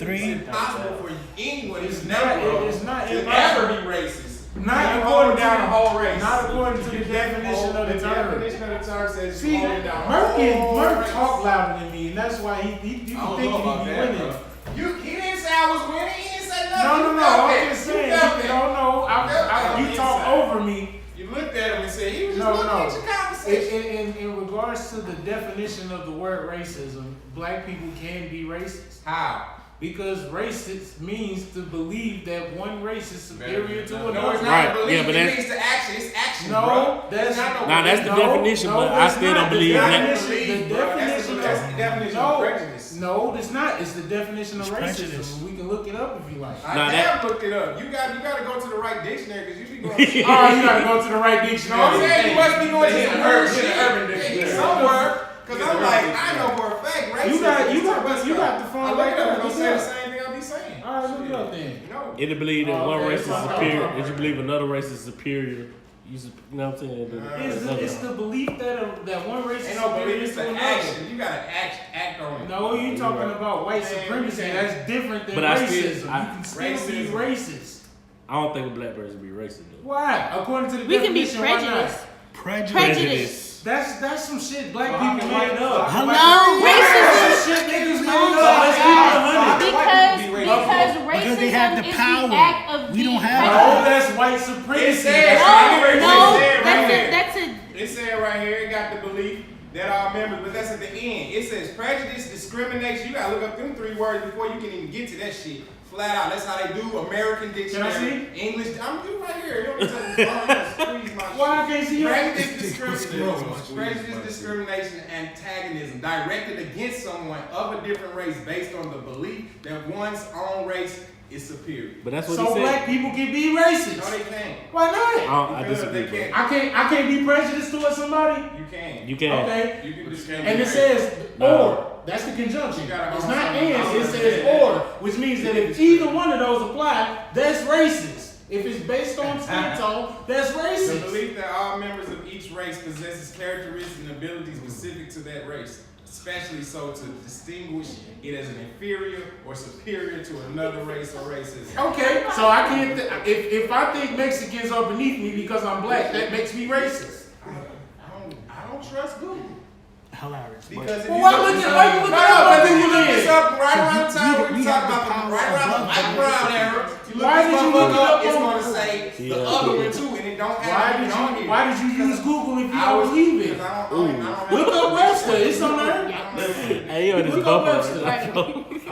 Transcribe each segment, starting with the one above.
It's impossible for anyone. It's not to ever be racist. Not according down the whole race. Not according to the definition of the term. The definition of the term says see, Merc talk louder than me, and that's why he thinking he be winning. He didn't say I was winning. He didn't say nothing. No. I'm just saying. You talk over me. You looked at him and said he was just looking at your conversation. In regards to the definition of the word racism, black people can be racist. How? Because racist means to believe that one race is superior to another. No, it's not right. belief. Yeah, but it means to action. It's action, no, bro. That's not that's the definition, but I still don't believe that. That's the definition of prejudice. No, it's not. It's the definition of racism. We can look it up if you like. I have looked it up. You got to go to the right dictionary because you be going. You got to go to the right dictionary. No, I'm saying you must be going to the urban dictionary somewhere. Because I'm like, I know for a fact, racism. You got the phone right there. Don't say the same thing I be saying. All right, look it up then. It'll believe that one race is superior. If you believe another race is superior, you know what I'm saying? It's the belief that one race is superior superior to another. Action. You gotta act on it. No, you talking about white supremacy. That's different than racism. You can still be racist. I don't think a black person be racist though. Why? According to the we definition, can be prejudice. That's some shit black people made up. No, racism. Shit niggas made up. Because they have the power. The act of we don't have no, that's white supremacy. That's it. It said right here, it got the belief that all members, but that's at the end. It says prejudice, discrimination. You gotta look up them 3 words before you can even get to that shit. Flat out. That's how they do American dictionary. Can I see? English. I'm you right here. You don't squeeze my why I can't see you? Prejudice, discrimination, antagonism directed against someone of a different race based on the belief that one's own race is superior. But that's what so he said. black people can be racist. No, they can't. Why not? I disagree. They can't. I can't be prejudiced towards somebody. You can. You can. Okay. You can discriminate. And it says or. That's the conjunction. It's not and. It says or, which means that if either one of those apply, that's racist. If it's based on skin tone, that's racist. The belief that all members of each race possesses characteristics and abilities specific to that race, especially so to distinguish it as an inferior or superior to another race or races. Okay, so I can't. If I think Mexicans are beneath me because I'm black, that makes me racist. I don't trust Google. Hilarious. Because why you looking up? Then you look this up right around the time we talk about right around the Mike Brown era. Why did you look up? It's going to say the other one too, and it don't have it on here. Why did you use Google if you don't believe it? Look up Webster. It's on there. Hey, yo, this look up Webster.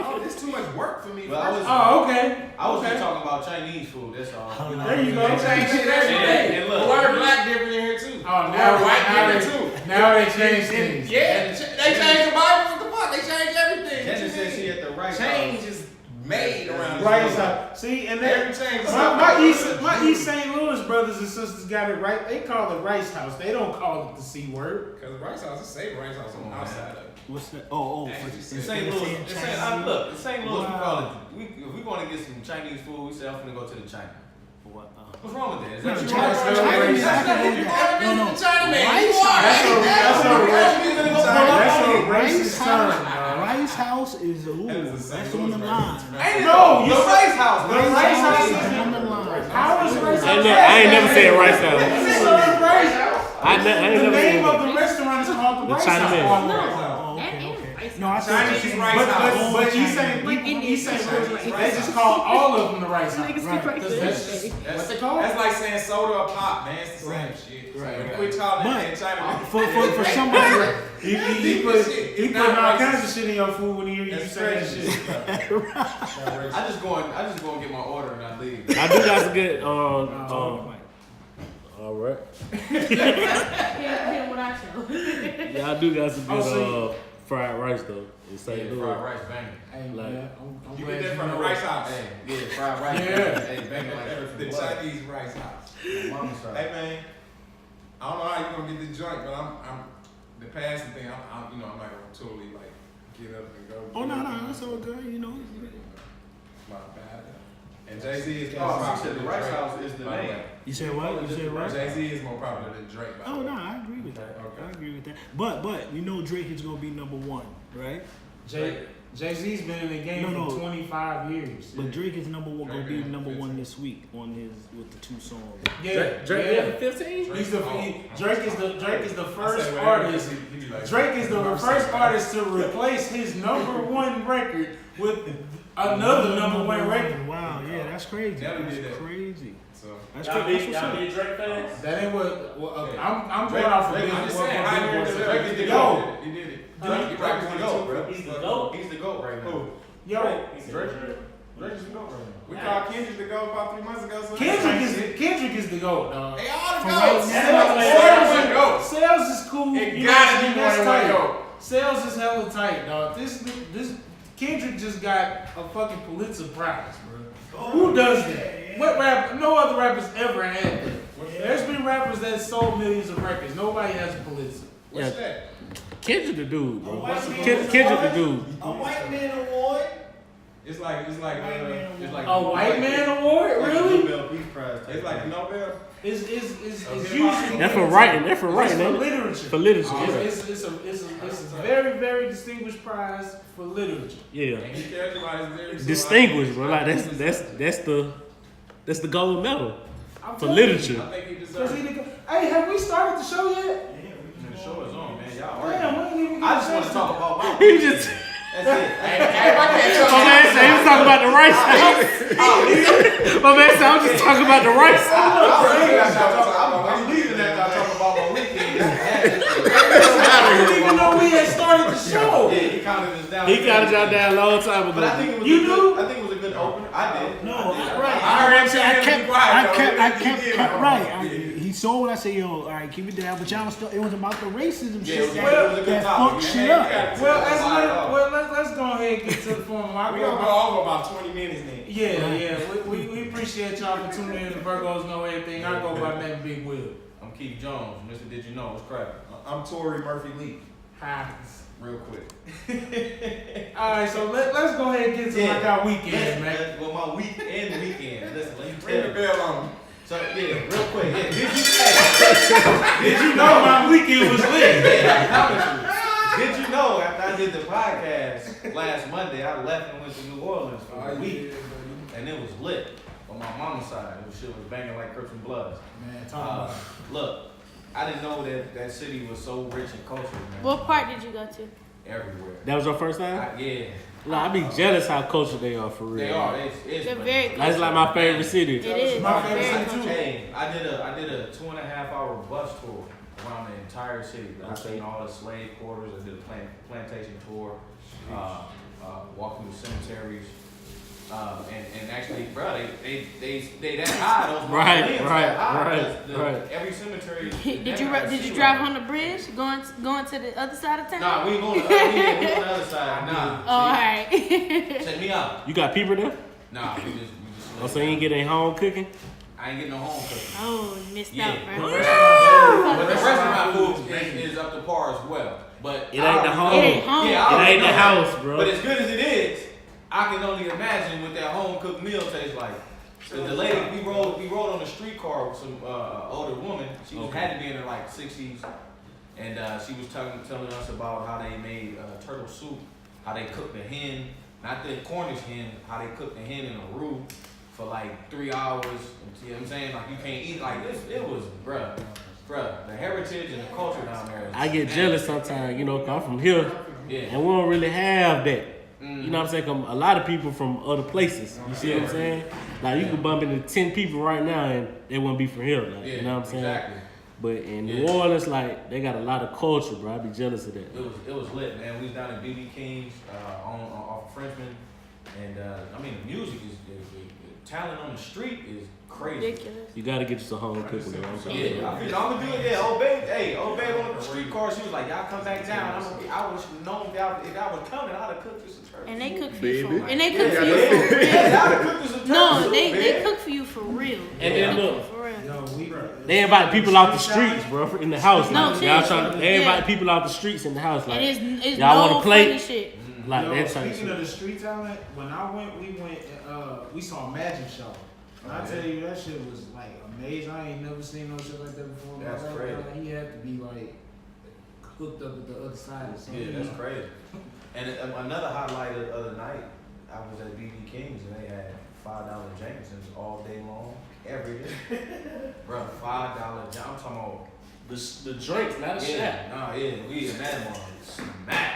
Oh, it's too much work for me. Oh, okay. I was just talking about Chinese food. That's all. There you go. Change shit every day. And look, word black different in here too. Oh, now white different too. Now they changed things. Yeah, they changed the Bible. What the fuck? They changed everything. That just says she at the right change is made around right side. See, and that my East St. Louis brothers and sisters got it right. They call it Rice House. They don't call it the C word. Because Rice House is say Rice House on the outside of it. What's that? In St. Louis, look, in St. Louis, we call it. If we want to get some Chinese food, we say I'm finna go to the China. What's wrong with that? Is that No. That's a racist term. Rice House is that's on the line. No, the Rice House. The Rice House is on the line. How is Rice House? I ain't never said Rice House. The name of the restaurant is called the Rice House. No, I Chinese Rice House. But East St. Louis, they just call all of them the Rice House. That's what they call it. That's like saying soda or pop, man. It's the same shit. Right. Quit calling that China. For somebody, he put all kinds of shit in your food when you say that shit. I just go and get my order and I leave. I do got some good. All right. Yeah, I do got some good fried rice though. Fried rice banging. You get that from the Rice House. Hey, yeah, fried rice. Yeah. Hey, banging like the Chinese Rice House. Hey man, I don't know how you gonna get this joint, but I'm the passing thing. I'm not gonna totally like get up and go. Oh no, that's all good. You know. My bad. And Jay-Z is more popular. The Rice House is the name. You said what? You said what? Jay-Z is more popular than Drake. Oh no, I agree with that. Okay. I agree with that. But you know Drake is gonna be number one, right? Jay-Z's been in the game for 25 years. But Drake is gonna be number one this week with the 2 songs. Yeah, Drake 15. Drake is the first artist. Drake is the first artist to replace his number one record with another number one record. Wow, yeah, that's crazy. Never That's did that. crazy. So That's Y'all crazy. be Drake fans? That ain't what I'm going off of. I'm just saying, Drake is the Yo. GOAT. He did it. Drake is the GOAT, bro. He's the GOAT. He's the GOAT right now. Yo, Drake is the GOAT right now. We called Kendrick the GOAT about 3 months ago. So Kendrick is the GOAT, dog. They all the Sales GOATs. Sales is cool. It You know, gotta be that's more than tight. one GOAT. Sales is hella tight, dog. This Kendrick just got a fucking Pulitzer Prize, bro. Who does that? What rap? No other rappers ever had that. There's been rappers that sold millions of records. Nobody has a Pulitzer. What's that? Kendrick the dude, bro. Kendrick Kendrick the dude. A white man award. It's like A white man award? Really? It's like Nobel. It's usually That's for writing. That's for it's writing. for ain't it? literature. For literature. It's a very, very distinguished prize for literature. Yeah. And he cares about his lyrics. Distinguished, bro. Like that's the gold medal I'm for telling you. literature. I think he Cause deserves he it. the- Hey, have we started the show yet? The show is on, man. Y'all Damn, arguing. we ain't even I just want get to talk about my He just. That's it. My man said he was talking about the rice house. My man said I'm just talking about the rice house. I'm leaving after I talk about my weekend. I didn't even know we had started the show. Yeah, he counted us down. He counted y'all down a long time But I ago. think it was You a do? good, I think it was a good opener. I did. No, I did. right. I heard him say He saw what I said, yo, all right, keep it down. But y'all still, it was about the racism Yeah, shit it was a good that topic. fucked shit up. Let's go ahead and get to the form. We gonna go over about 20 minutes then. Yeah. We appreciate y'all for tuning in to Virgos Know Everything. I go by name Big Will. I'm Keith Jones, Mr. Did You Know? What's cracking? I'm Tory Murphy Lee. Hi. Real quick. Alright, so let's go ahead and get to like our weekend, man. Well, my weekend. Listen, let me Bring the tell you. bell on. So, yeah, real quick. Yeah, Did you know my weekend was lit? Did you know after I did the podcast last Monday, I left and went to New Orleans for a week, and it was lit on my mama's side. It was shit was banging like Crips and Bloods. Man, talk about it. Look, I didn't know that city was so rich in culture, man. What part did you go to? Everywhere. That was your first time? Yeah, No, I be jealous how cultured they are for real. they are. They're very That's like my favorite city. It is. My Very favorite cultural. too. Hey, I did a 2.5-hour bus tour around the entire city. I seen all the slave quarters. I did a plantation tour. Walked through the cemeteries. And actually, bro, they that high. Those Right. Right. Every cemetery. Did you drive on the bridge going to the other side of town? Nah, we going on the other side. Nah. Oh, alright. Check me out. You got people there? Nah, we just. Oh, so you ain't getting home cooking? I ain't getting no home cooking. Oh, you missed Yeah. out, bro. But the restaurant food is up to par as well. But It ain't the home. It ain't home. Yeah, I It already ain't the know that. house, bro. But as good as it is, I can only imagine what that home cooked meal tastes like. Cause the lady we rode on a streetcar with some older woman. She had to be in her like 60s, and she was telling us about how they made turtle soup, how they cooked the hen, not the Cornish hen, how they cooked the hen in a roux for like 3 hours. You know what I'm saying? Like you can't eat like this. It was, bruh, the heritage and the culture down there. Is I get jealous sometimes, you know, 'cause I'm from here, Yeah. and we don't really have that. You know what I'm saying? 'Cause a lot of people from other places. You see what I'm saying? Like you could bump into 10 people right now and they wouldn't be from here. Like, you know what I'm saying? Exactly. But in New Orleans, like they got a lot of culture, bro. I be jealous of that. It was lit, man. We was down at BB King's off Frenchman, and I mean the music is the talent on the street is crazy. Ridiculous. You gotta get you some home cooking, man. Yeah, I'm gonna do it. Yeah, old babe on the streetcar. She was like, "Y'all come back down." I was known if I was coming, I'd have cooked you some turkey. And they cook for you for real. And they cook for you for real. Yeah, I'd have cooked you some turkey. No, they cook for you for real. And then look, For real. they invite people out the streets, bro, in the house. No, Like, y'all seriously. they invite Yeah. people out the streets in the house. Like, And it's y'all no want to play? funny shit. Like Yo, that type of speaking shit. of the street talent, when I went, we saw a magic show. And I tell you, that shit was like amazing. I ain't never seen no shit like that before. That's crazy. Like, he had to be like hooked up at the other side or something. Yeah, that's crazy. And another highlight of the night I was at BB King's and they had $5 Jamesons all day long, every day. Bro, $5 I'm talking about. The drinks, not a shot. Nah, yeah, we in that one. Smack.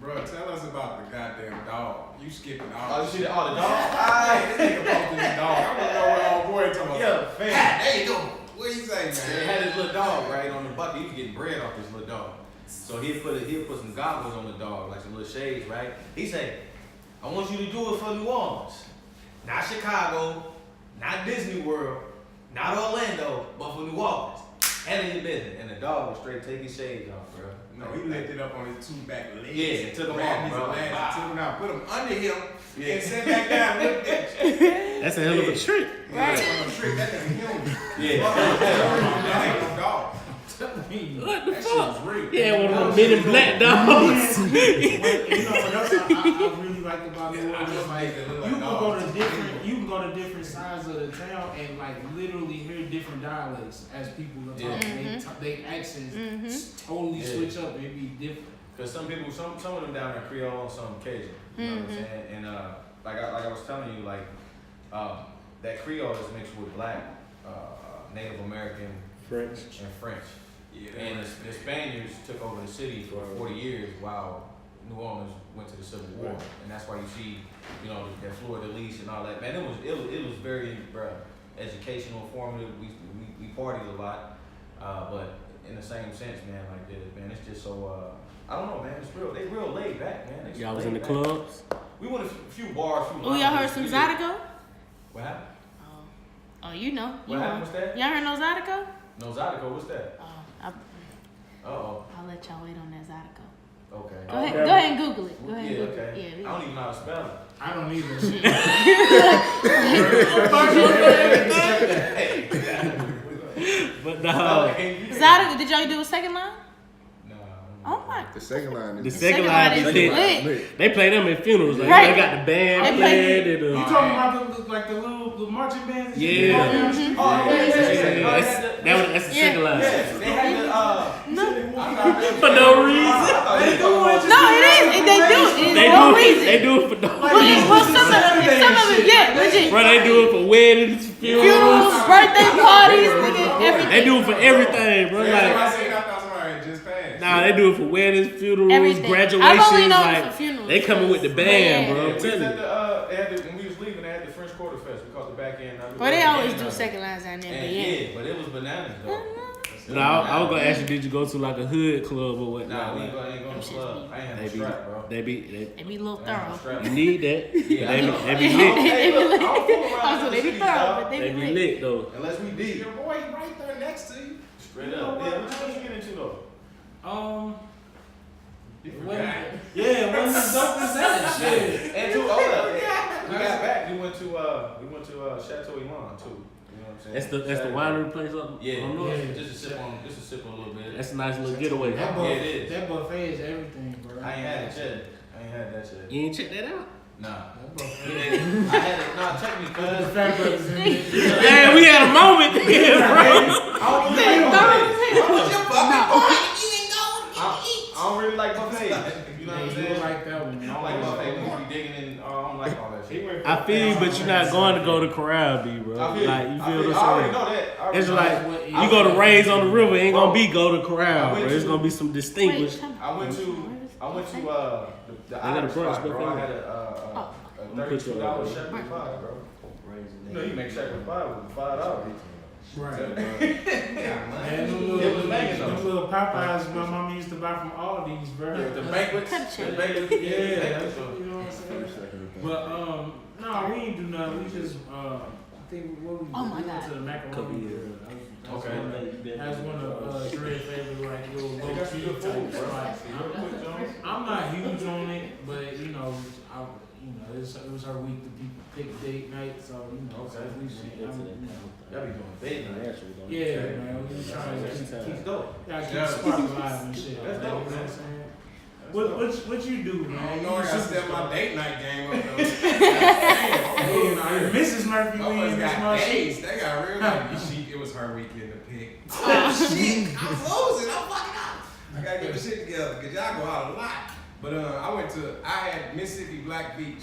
Bro, tell us about the goddamn dog. You skipping all Oh, you see the dog? Alright, this nigga posted his dog. I wanna know what old boy talking about. Yeah, fam. There you go. What you say, They man? had this little dog right on the bucket. He was getting bread off this little dog. So he'd put some goggles on the dog, like some little shades, right? He said, I want you to do it for New Orleans. Not Chicago, not Disney World, not Orlando, but for New Orleans. Handle your business. And the dog was straight take his shades off, bro. No, he lifted up on his two back legs. Yeah, took him grabbed off, his bro. legs, Wow. took him out, put him under him, Yeah. and sat back down and looked at you. That's a hell of a trick. Right. That's no trick. That nigga human. Yeah. That ain't no dog. What the That shit fuck? is real. Yeah, one of them mini black dogs. You know what else I really like about New Orleans? Like, They look you like dogs. you can go to different sides of the town and like literally hear different dialects as people are talking. They accents totally switch up. It'd be different. Because some people, some of them down there Creole, some Cajun. You know what I'm saying? And like I was telling you, like that Creole is mixed with black, Native American, French. and French. Yeah, And the Spaniards took over the city for 40 years while New Orleans went to the Civil War. And that's why you see, you know, that fleur-de-lis and all that. Man, it was very educational, formative. We partied a lot, but in the same sense, man, like this, man, it's just so. I don't know, man. It's real. They real laid back, man. They Y'all was laid in the back. clubs? We went a few bars. Few Oh, y'all heard lounges. some We did- Zydeco? What happened? Oh, you know. What happened? What's that? Y'all heard no Zydeco? No Zydeco. What's that? Uh-oh. I'll let y'all wait on that Zydeco. Okay. Go ahead and Google it. Go ahead Yeah, and Google okay. it. Yeah, I don't even know how to spell it. I don't either. But no. Zydeco, did y'all do a second line? No. Oh my. The second line The is second line is is lit. lit. They play them in funerals. Like, Right. they got the band They playing. You And, talking about the marching bands? and shit? Yeah. Oh, yeah. that's the second line. Yeah, they had the For no reason. No, it is. They do it. They It's no do it. reason. They do it for no Well, reason. some of it, yeah, legit. Bro, they do it for weddings, Funerals, funerals. birthday parties, nigga, everything. They do it for everything, bro. Every time I Like, seen it, I thought somebody had just passed. nah, they do it for weddings, funerals, Everything. graduations. I've only known it Like, for funerals. they coming with the band, Yeah. bro. We I'm was telling at you. they had when we was leaving, they had the French Quarter Fest. We caught the back end. Well, they always do second lines down there, but And, yeah. yeah, but it was bananas though. No, I was gonna ask you, did you go to like a hood club or whatnot? Nah, we Like, ain't going to the club. I ain't have they no be, strap, bro. they be, They be a little I ain't have no thorough. strap. you need that. Yeah, I know. They be I lit. don't- hey, look, I don't fool around Also, in they the be cities, thorough, dog. but They they be be lit. lit though. Unless we deep. Your boy right there next to you. Straight up. Yeah, what you get into though? You When, forgot. yeah, when the dope is that shit. And hold up. We got back. We went to Chateau Iman too. You know what I'm saying? That's the Saturday. winery place up. Yeah, on North? Yeah. Just a sip on a little bit. That's a nice little getaway. That, Yeah, it is. that buffet is everything, bro. I ain't had it yet. I ain't had that shit. You ain't check that out? Nah. That buffet. I had it. Nah, check me, The cuz. fat brothers in there. Man, we had a moment here, bro. I don't really like buffets. You know what I'm You saying? like that one. I don't like buffet. We be digging in. I don't like all that shit. I feel you, but you're not going to go to Corral B, bro. I feel, Like, you I feel feel, what I already I'm know saying? that. I already It's know like, that. you go to Rays on the River, ain't gonna be go to I Corral, bro. went It's to- gonna be some distinguished. I went to the got a Irish brunch spot, bro. buffet. I had I'm a put you $32 on shepherd pie, bro. You know, you make shepherd pie with $5. Right. Man, Man, them it was banging them though. little Popeyes my mama used to buy from Aldi's, bro. The banquets, Cut the check. banquets, Yeah, banquets, that's, you know what I'm saying? But no, we ain't do nothing. We just I think what we Oh my we went God. to the macaroni grill. Okay. That's one of Dre's favorite like little They low got some key good food, type bro. spots. Quick Jones. I'm not huge on it, but you know, it was her week to pick date night, so you know, so we Y'all be doing big night. yeah, man, we trying to He's keep dope. gotta keep the spark alive and shit. That's man, dope, you know what I'm man. saying? What you do, I man? don't know. I You gotta super step my star. date night game up though. Hey, nah, Mrs. Murphy, we in Motherfuckers this got month. days. They got real like it was her weekend to pick. Oh shit! I'm losing. I'm fucking up. I gotta get the shit together because y'all go out a lot. But I had Mississippi Black Beach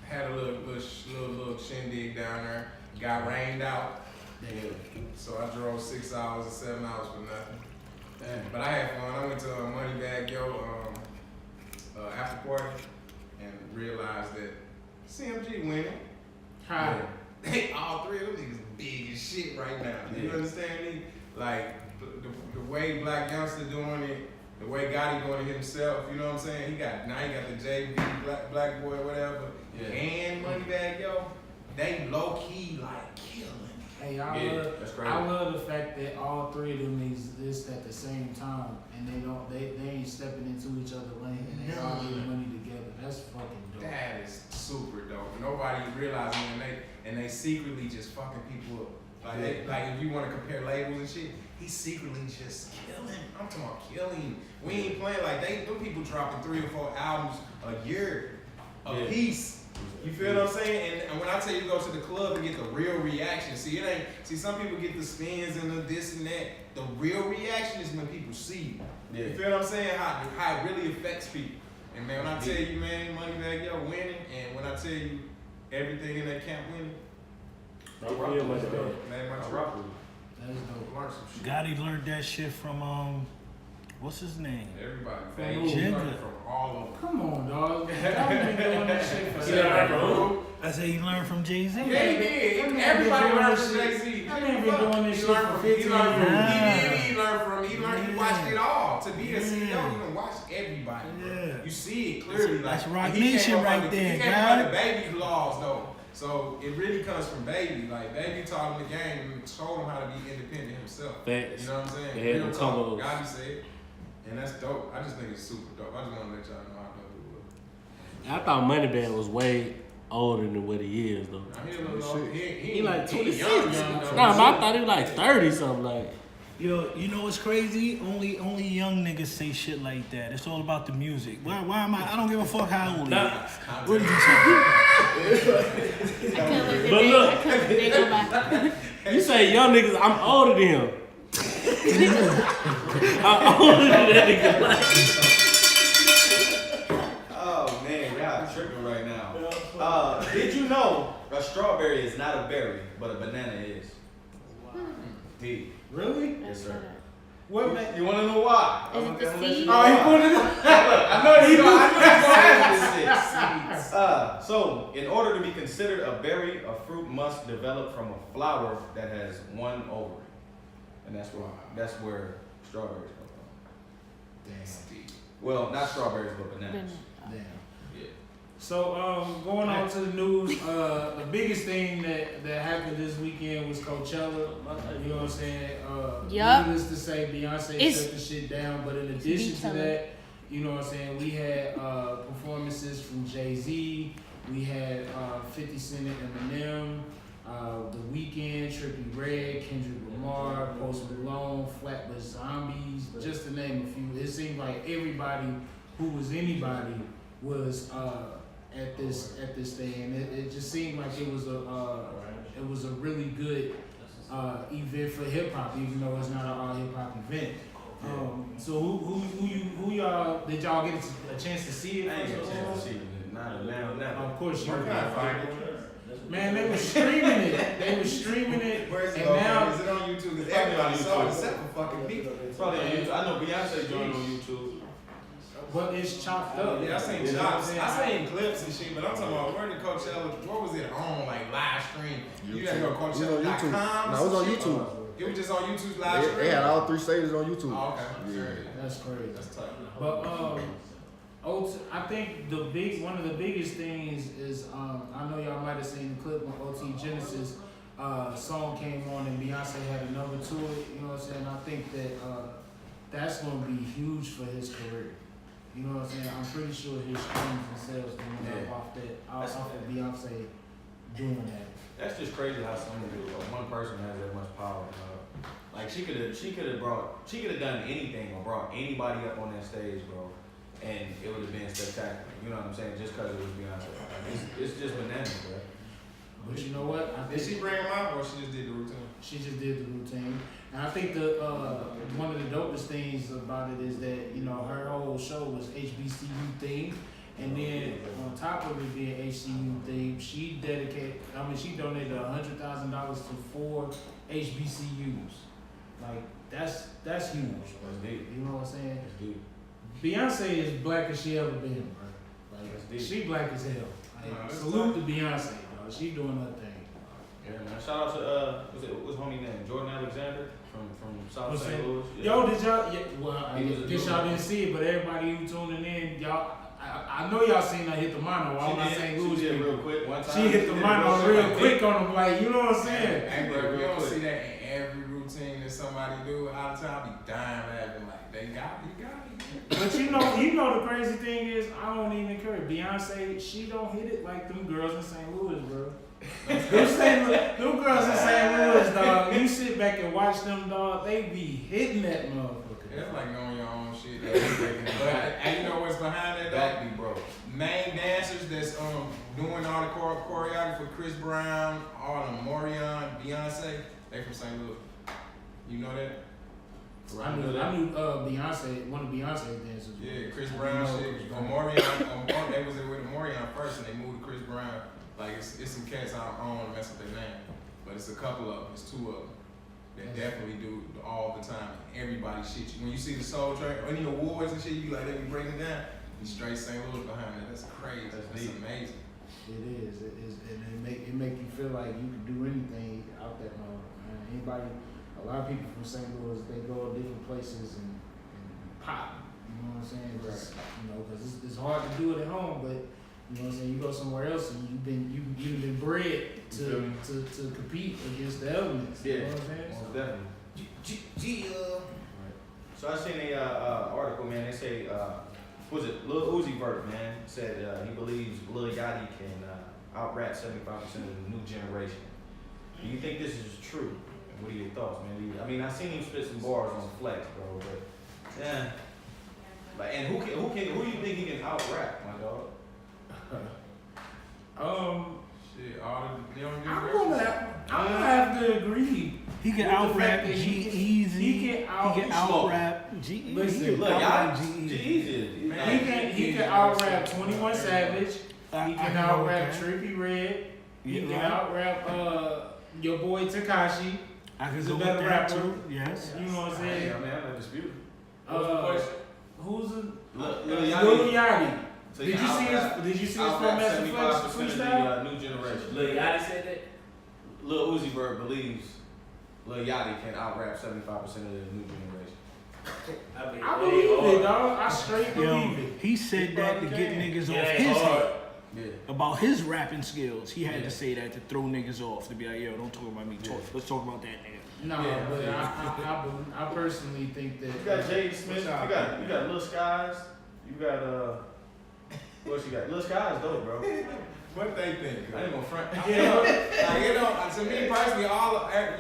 Had a little shindig down there. Got rained out. So I drove 6 hours or 7 hours for nothing. Damn. But I had fun. I went to Moneybag Yo after party and realized that CMG winning. Hi. They all three of them niggas big as shit right now. You understand me? Like the way Black Youngster doing it, the way Gotti doing it himself. You know what I'm saying? He got the JV Black Boy whatever, and Moneybag Yo. They low key like killing. Hey, That's crazy. I love the fact that all three of them exist at the same time, and they ain't stepping into each other's lane, and they all getting money together. That's fucking dope. That is super dope. Nobody realizing and they secretly just fucking people up. Like if you want to compare labels and shit, he's secretly just killing. I'm talking about killing. We ain't playing like them people dropping 3 or 4 albums a year a piece. You feel what I'm saying? And when I tell you to go to the club and get the real reaction, see some people get the spins and the this and that. The real reaction is when people see you. You feel what I'm saying? How it really affects people. And man, when I tell you, man, Moneybag Yo winning, and when I tell you everything in that camp winning, I feel much better. man, my I truck. rock with That is dope. Learn some shit. Gotti learned that shit from what's his name? Everybody, From man, who? you learn from all of them. Come on, dog. I've been doing that shit for Yeah, years. bro. I say he learned from Jay-Z. Yeah, he did. That man Everybody been doing learned this from shit. Jay-Z. That man been doing this He shit learned for from 15 He learned from. years. He watched it all. To be a CEO, you can watch everybody. Bro. Yeah. You see it clearly. That's like, Rock and he Nation came up right under- there, He came guy. under Baby's laws though. So it really comes from Baby. Like Baby taught him the game and told him how to be independent himself. Facts. You know what I'm saying? They had Real the talk. combos. Gotti said. And that's dope. I just think it's super dope. I just want to let y'all know how dope it was. I thought Moneybag was way older than what he is though. Now, he a little old. He like 26. young, Nah, though. but I thought he was like 30 something. Like, Yo, you know what's crazy? Only young niggas say shit like that. It's all about the music. Why am I don't give a fuck how old he is. What did you say? I couldn't let the But day, look. I couldn't let the day go by. you say young niggas, I'm older than him. I'm older than that nigga. Oh man, y'all tripping right now. Did you know a strawberry is not a berry, but a banana is? D. Really? Yes, sir. What man? You want to know why? Is it the seed? Oh, he put it I know he's going to So, in order to be considered a berry, a fruit must develop from a flower that has one ovary, and that's where strawberries come from. Well, not strawberries, but bananas. Damn. Yeah. So going on to the news, the biggest thing that happened this weekend was Coachella. You know what I'm saying? Yup. Needless to say, Beyonce shut the shit down. But in addition to that, you know what I'm saying, we had performances from Jay-Z. We had 50 Cent and Eminem, The Weeknd, Trippie Redd, Kendrick Lamar, Post Malone, Flatbush Zombies, just to name a few. It seemed like everybody who was anybody was at this thing, and it just seemed like it was a really good event for hip hop, even though it's not an all hip hop event. So who y'all did y'all get a chance to see it? I ain't got a chance to see it. Now. Of course you Where did. can I find it? Man, they were streaming it. Where's it And on? now- Is it on YouTube? Because It's everybody on saw it YouTube. except for fucking people. It's probably on YouTube. I know Beyonce joined on YouTube. But it's chopped up. Yeah, I seen You know what I'm chops. saying? I seen clips and shit, but I'm talking about where did Coachella? Where was it on? Like live stream? You had to go to It was on Coachella.com. YouTube. No, it was on some shit? YouTube. It was just on YouTube's live stream. They had all 3 stages on YouTube. Oh, okay. Yeah. That's crazy. That's tough. But I think one of the biggest things is I know y'all might have seen the clip when OT Genesis song came on and Beyonce had a number to it. You know what I'm saying? I think that that's going to be huge for his career. You know what I'm saying? I'm pretty sure his streams and sales going up off of Beyonce doing that. That's just crazy how one person has that much power. Like she could have done anything or brought anybody up on that stage, bro, and it would have been spectacular. You know what I'm saying? Just because it was Beyonce. Like, it's just bananas, bro. But you know what? Did she bring him out or she just did the routine? She just did the routine. And I think the one of the dopest things about it is that, you know, her whole show was HBCU themed. And then on top of it being HCU theme, she donated $100,000 to 4 HBCUs. Like that's huge. That's deep. You know what I'm saying? That's deep. Beyonce is black as she ever been, bro. Like That's deep. she black as hell. Like, that's salute to Beyonce, dog. She doing her thing. Yeah, man. Shout out to what's homie name? Jordan Alexander from South St. Louis. Yeah. Yo, did y'all? Yeah, well, I He was a guess dude. y'all didn't see it, but everybody who tuning in, y'all, I know y'all seen her hit the mono. All my St. Louis She did people. real quick one time. She hit the did mono real real quick on them, like, you know what I'm saying? Hey, bro, you real don't quick. see that in every routine that somebody do all the time. I be dying laughing like they got me. But you know the crazy thing is, I don't even care. Beyonce, she don't hit it like them girls in St. Louis, bro. them girls in St. Louis, dog. You sit back and watch them, dog. They be hitting that motherfucker. That's like knowing your own shit. But and you know what's behind that? Back Though? be broke. Main dancers that's doing all the choreography for Chris Brown, all the Morion, Beyonce, they from St. Louis. You know that? I knew Beyonce, one of Beyonce's dancers. Yeah, Chris Brown shit. Morion, they was with Morion first, and they moved to Chris Brown. Like it's some cats I don't want to mess with their name, but it's a couple of them. It's 2 of them that definitely do all the time. Everybody shit you. When you see the Soul Train, or any awards and shit, you like they be breaking down. You straight St. Louis behind it. That's crazy. That's amazing. It is. It is, and it make you feel like you can do anything out that motherfucker. Anybody, a lot of people from St. Louis, they go to different places and pop. You know what I'm saying? Just, you know, because it's hard to do it at home, but you know what I'm saying. You go somewhere else and you've been bred to compete against the elements. Yeah, You know what I'm saying? most definitely. So I seen a article, man. They say, was it Lil Uzi Vert, man, said he believes Lil Yachty can out-rap 75% of the new generation. Do you think this is true? What are your thoughts, man? I mean, I seen him spit some bars on Flex, bro, but yeah. Like, and who do you think he can out-rap, my dog? Shit, all the young I'm generation. gonna have to agree. He can with the out rap fact that G-Eazy. He can out rap G-Eazy. Listen, He can Look, out-rap y'all, G-Eazy. G-Eazy. He can out rap 21 Savage. I He can can out go rap with that. Trippie Redd. He Yeah, can right. out rap your boy Tekashi. I can He's go a with better that rapper. too. Yes. You know what I'm Yeah, saying? man, I'm not disputing. Who's a Lil Lil Yachty? So Did you he see out-rap- his From out-rap Master 75% Flex of freestyle? the new generation. Lil Yachty said that. Lil Uzi Vert believes Lil Yachty can out-rap 75% of the new generation. I believe it, dog. I straight Yo, believe it. he said that to get niggas off his head. About his rapping skills. He had to say that to throw niggas off. To be like, yo, don't talk about me. Let's talk about that nigga. No, Yeah, but I personally think that You got Jaden Smith. You got Lil Skies. You got what else you got? Lil Skies dope, bro. What they think? I ain't gonna front. To me personally,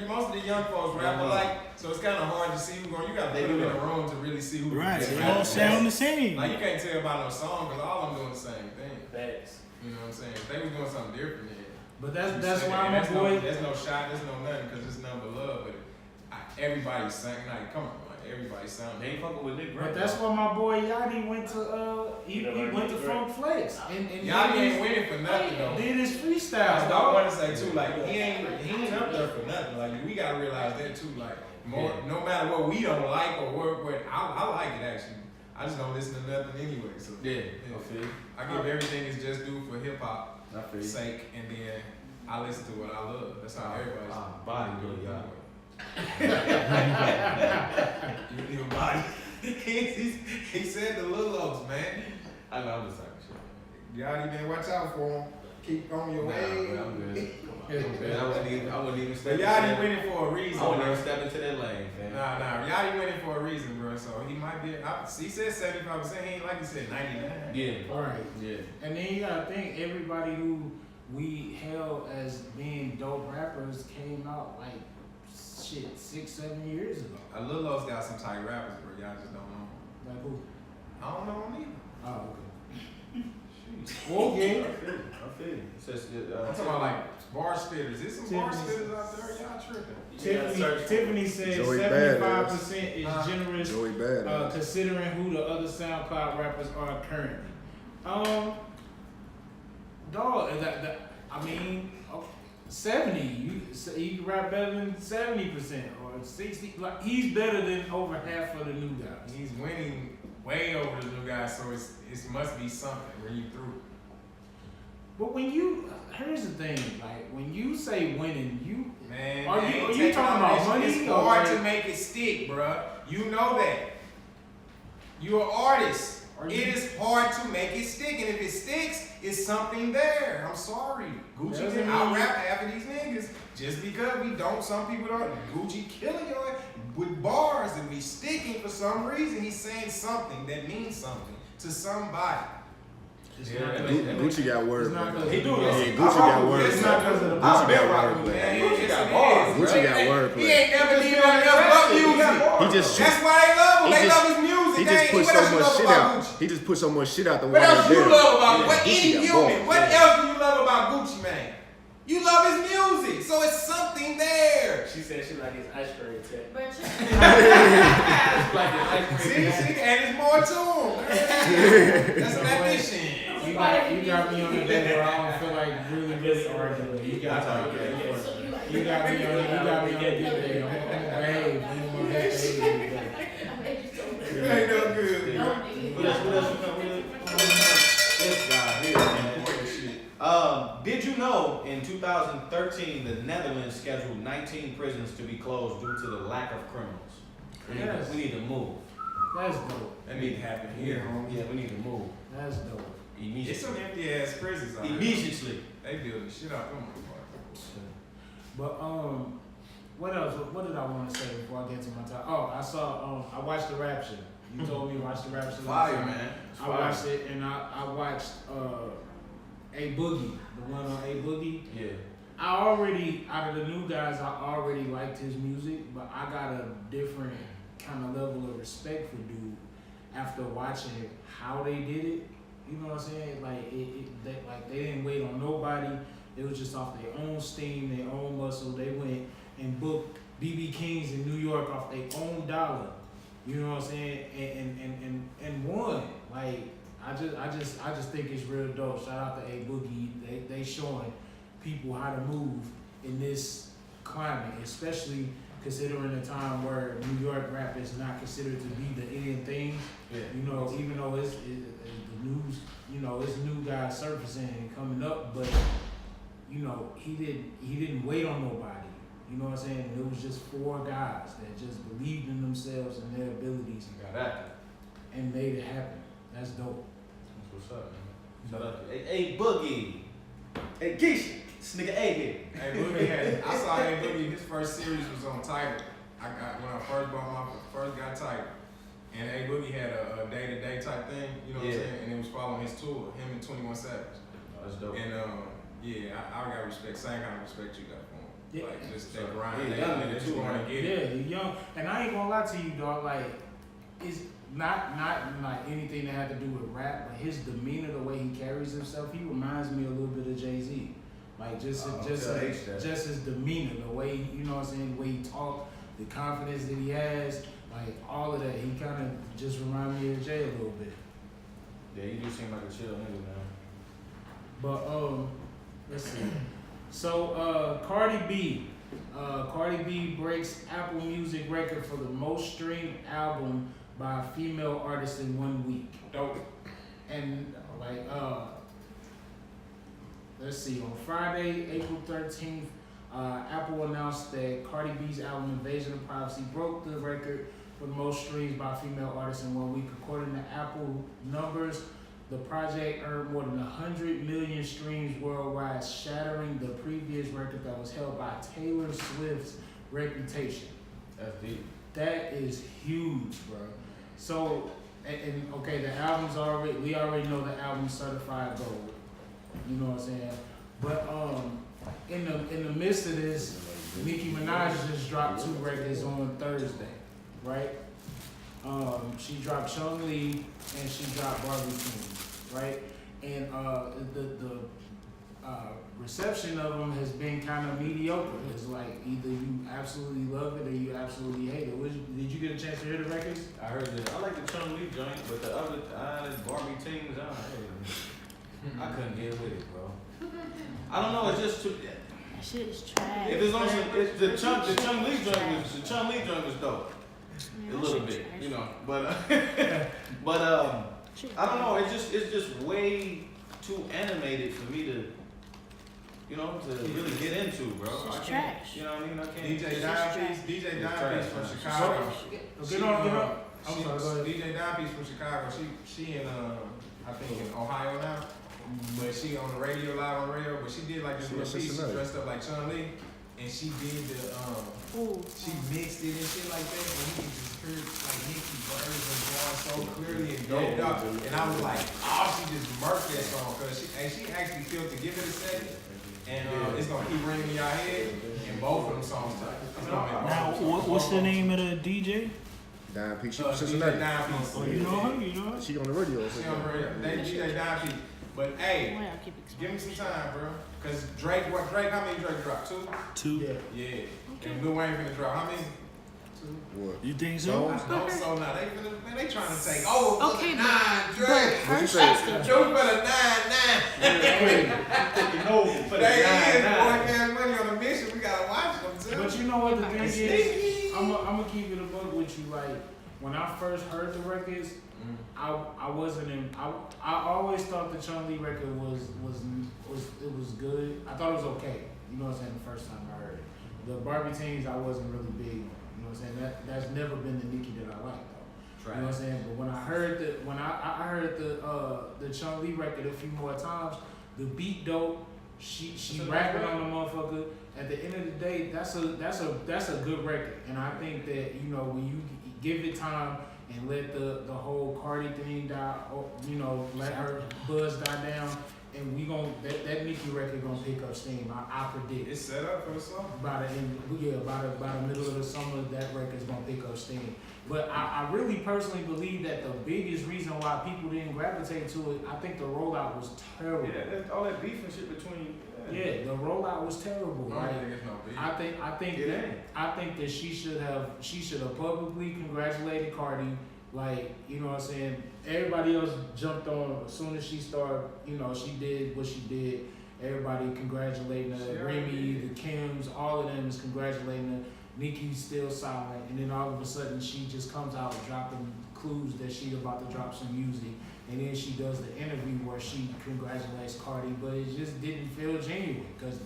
most of the young folks rap alike, so it's kind of hard to see who's going. You got to put them in a room to really see who. Right. is They rapping. all sound the same. Like you can't tell by no song because all of them doing the same thing. Facts. You know what I'm saying? If they was doing something different, then. But that's you why say, my boy. There's no shot. There's no nothing because it's nothing but love. But everybody's singing. Like, come on, like everybody's sounding. They ain't fucking with Nick But Grant. that's why my boy Yachty went to he went to Funk Flex and Y'all ain't winning for nothing though. did his freestyle. That's what I dog. want to say too. Like he ain't up there for nothing. Like we gotta realize that too. Like no matter what we don't like or what I like it actually. I just don't listen to nothing anyway. So Yeah, I feel you. I give everything its just due for hip hop I feel you. sake, and then I listen to what I love. That's how everybody's body good, anyway. y'all. You need a body. he said the little oaks, man. I know I'm just talking shit. Y'all even watch out for him. Keep on your Nah, way. man, I'm good. Man, I wouldn't even But step y'all into winning for a reason. I wouldn't bro. even step into that lane, man. Nah, y'all winning for a reason, bro. So he might be. He said 75%. He ain't like he said 99. Yeah. All right. Yeah. And then you gotta think everybody who we held as being dope rappers came out like shit 6-7 years ago. Lil O's got some tight rappers, bro. Y'all just don't know. Like who? I don't know him either. Oh, okay. Okay. I feel you. It says, I'm talking about like bar spitters. There's some bar Tiffany's- spitters out there. Y'all tripping. Tiffany says Joey 75% is generous, Joey Bad. considering who the other SoundCloud rappers are currently. Dog, I mean, 70. You can rap better than 70% or 60. Like he's better than over half of the new guys. He's winning way over the new guys, so it must be something when you through. But here's the thing, like when you say winning, are you talking about money? It's hard to make it stick, bruh. You know that. You're an artist. It is hard to make it stick, and if it sticks, it's something there. I'm sorry. Gucci didn't out-rap half of these niggas just because some people don't. Gucci killing you with bars and be sticking for some reason. He's saying something that means something to somebody. Gucci got word. He do. Yeah, Gucci got word. It's not because of the Gucci got rock, word. man. Gucci got bars. Gucci got word. He ain't never did nothing else but music. He just That's why they love him. They love his music. He just put so much shit out. He just put so much shit out the What else do you love about what Gucci any got human? bars. What else do you love about Gucci, man? You love his music, so it's something there. She said she like his ice cream tech. See, and it's more to him. That's an addition. You got me on the day where I don't feel like really arguing. You got me on the day. I'm gonna behave. You ain't no good. What else you come with? This guy here, man. Did you know in 2013 the Netherlands scheduled 19 prisons to be closed due to the lack of criminals? We need to move. That's dope. That need to happen here. Yeah, we need to move. That's dope. It's Immediately. some empty ass prisons out there. Immediately. They building shit out them motherfuckers. But what else? What did I want to say before I get to my time? Oh, I watched the Rapture. You told me to watch the Rapture. Fire, man. I watched it, and I watched A Boogie, the one on A Boogie. Yeah. Out of the new guys, I already liked his music, but I got a different kind of level of respect for dude after watching how they did it. You know what I'm saying? Like they didn't wait on nobody. It was just off their own steam, their own muscle. They went and booked BB Kings in New York off their own dollar. You know what I'm saying? And won. Like I just think it's real dope. Shout out to A Boogie. They showing people how to move in this climate, especially considering a time where New York rap is not considered to be the end thing. Yeah. You know, even though it's the news, you know, it's new guys surfacing and coming up, but you know, he didn't wait on nobody. You know what I'm saying? It was just 4 guys that just believed in themselves and their abilities and made it happen. That's dope. That's what's up, man. Shout out to A Boogie. Hey Geisha. This nigga A here. Hey, Boogie I saw A Boogie, his first series was on Tidal. When I first got Tidal. And A Boogie had a day-to-day type thing, you know what I'm saying? And it was following his tour, him and 21 Savage. That's dope. And I got respect, same kind of respect you got for him. Yeah. Like just that grind, Yeah, that young nigga nigga too too, want to man. get it. Yeah, he's young. And I ain't gonna lie to you, dog, like, it's not like anything that had to do with rap, but his demeanor, the way he carries himself, he reminds me a little bit of Jay-Z. Like just his demeanor, the way, you know what I'm saying, the way he talk, the confidence that he has, like all of that, he kind of just reminds me of Jay a little bit. Yeah, you do seem like a chill nigga, man. But let's see. So Cardi B breaks Apple Music record for the most streamed album by a female artist in 1 week. Dope. And like let's see, on Friday, April 13th, Apple announced that Cardi B's album Invasion of Privacy broke the record for the most streams by a female artist in 1 week. According to Apple numbers, the project earned more than 100 million streams worldwide, shattering the previous record that was held by Taylor Swift's Reputation. That's deep. That is huge, bro. So, and okay, the album's we already know the album's certified gold. You know what I'm saying? But in the midst of this, Nicki Minaj just dropped 2 records on Thursday, right? She dropped Chung Lee and she dropped Barbie King, right? And the reception of them has been kind of mediocre. It's like either you absolutely love it or you absolutely hate it. Did you get a chance to hear the records? I heard that. I like the Chung Lee joint, but the other Barbie teams, I couldn't get with it, bro. I don't know. It's just too. That shit is trash. If it's on some, the Chung Lee joint was dope. A little bit, you know, but I don't know. It's just way too animated for me to, you know, to really get into, bro. It's I can't, trash. you know what I mean? I can't. DJ Dimepiece from Chicago. Get on. I'm sorry, go ahead. DJ Dimepiece from Chicago. She in I think in Ohio now, but she on the radio, live on the radio. But she did like this little piece. She dressed up like Chun Li, and she did the she mixed it and shit like that. And you can just hear like Nicki words and going so clearly and doped up. And I was like, oh, she just murked that song because she actually killed to give it a second. And it's gonna keep ringing in your head, and both of them songs tight. Now, what's the name of the DJ? Dimepiece. She DJ Cincinnati. Dimepiece. Oh, you know her? You know her? She on the radio. She on the radio. They DJ Dimepiece. But hey, Well, keep give me some time, bro. Cause Drake, how many Drake dropped? 2? 2. Yeah. And Lil Wayne finna drop how many? 2. What? You think so? I hope so. Now they trying to take over for Okay, the but 9 Drake. What you her say? shit's still Joe for the 9-9. Taking over for the They is 9-9. boy Cash Money on a mission. We gotta watch them too. But you know what the thing is? Sneaky. I'm gonna keep it a buck with you. Like when I first heard the records, I wasn't in. I always thought the Chun Li record was good. I thought it was okay. You know what I'm saying? The first time I heard it, the Barbie teams I wasn't really big on. You know what I'm saying? That's never been the Nicki that I like though. You know what I'm saying? But when I heard I heard the Chun Li record a few more times, the beat dope. She rapping on the motherfucker. At the end of the day, that's a good record. And I think that, you know, when you give it time and let the whole Cardi thing die, or, you know, let her buzz die down, and we that Nicki record gonna pick up steam. I predict. It's set up for the song. By the middle of the summer, that record's gonna pick up steam. But I really personally believe that the biggest reason why people didn't gravitate to it, I think the rollout was terrible. Yeah, all that beef and shit between. Yeah, the rollout was terrible. I Right? don't think it's no beef. I think that she should have publicly congratulated Cardi. Like, you know what I'm saying? Everybody else jumped on as soon as she started, you know, she did what she did. Everybody congratulating her. Remy, the Kims, all of them is congratulating her. Nicki's still silent, and then all of a sudden she just comes out dropping clues that she about to drop some music, and then she does the interview where she congratulates Cardi, but it just didn't feel genuine because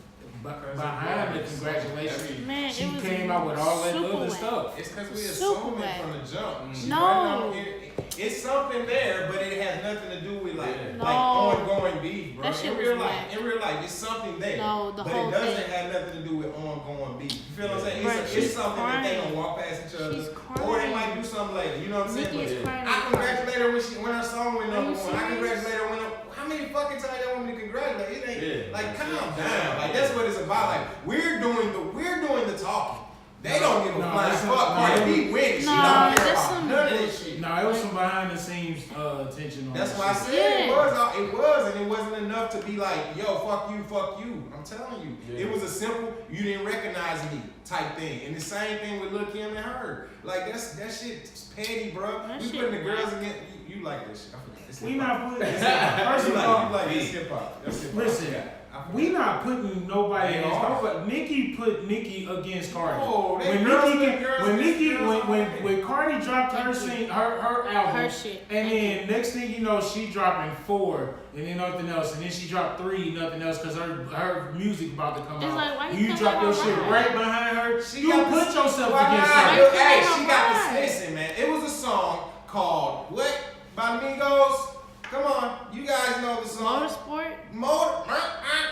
behind the congratulations, Man, she it was came out with all that super other whack. stuff. It's because we Super assume it whack. from the jump. She No. right on here. It's something there, but it has nothing to do with like No. ongoing beef, bro. That shit in was real whack. life, it's something there. No, the but whole it doesn't thing. have nothing to do with ongoing beef. You feel what I'm saying? Right, It's she's something that they crying. gonna walk past each other, She's or they crying. might do something later. You know what I'm saying? Nicki is But crying. I congratulate her when her song went Are number you 1. I serious? congratulate her when how many fucking times y'all want me to congratulate? It ain't Yeah. like calm down. Like that's what it's about. Like we're doing the talking. They don't give a No, flying listen, fuck. Cardi B wins. She No, don't care that's about some none of this bullshit. shit. No, it was some behind the scenes attention on That's that why I shit. said Yeah. it was, and it wasn't enough to be like, yo, fuck you. I'm telling you, it was a simple, you didn't recognize me type thing, and the same thing with Lil Kim and her. Like that shit's petty, bro. That We shit putting the girls whack. against you like this shit. I forget. It's We hip-hop. not putting first You of all. like this hip hop. Listen, we not putting nobody They against are. nobody. Nicki put Nicki against Cardi. No, they when girls Nicki, and girls when and Nicki, girls when Cardi dropped her album, Her shit. and then next thing you know, she dropping 4, and then nothing else, and then she dropped 3, nothing else, cause her music about to come It's out. like, why you you come drop out your shit live? right behind her. She You got put this- yourself Why against not? her. Hey, Why she not? got this. Listen, man. It was a song called what by Migos. Come on, you guys know the song. Motorsport?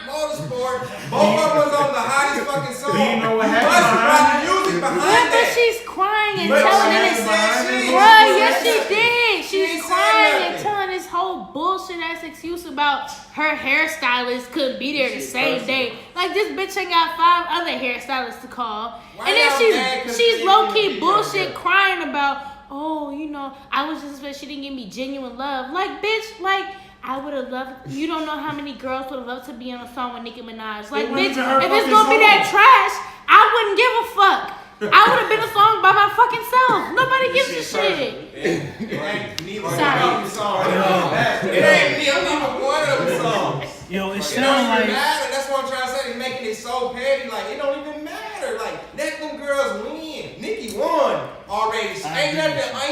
Motorsport. Both of them was on the hottest fucking song. Do you know what Must happened write behind the music Yeah, behind but that. she's crying and But telling she him ain't it's said shit. Bruh, yes She she ain't did. She She's ain't said crying and nothing. telling this whole bullshit ass excuse about her hairstylist couldn't be there the She's same personal. day. Like this bitch ain't got 5 other hairstylists to call. Why And then y'all mad 'cause she's she low didn't key get bullshit there? crying about, oh, you know, I was just upset she didn't give me genuine love. Like bitch, like I would have loved. You don't know how many girls would have loved to be on a song with Nicki Minaj. Like, It wasn't bitch, her if it's fucking gonna be that song. trash, I wouldn't give a fuck. I would have been a song by my fucking self. Nobody gives a shit. It ain't neither Sorry. one of them songs. It ain't neither one of them songs. Yo, it It don't sounds even like matter. That's what I'm trying to say. They're making it so petty. Like, it don't even matter. Like, let them girls win. Nicki won already. She ain't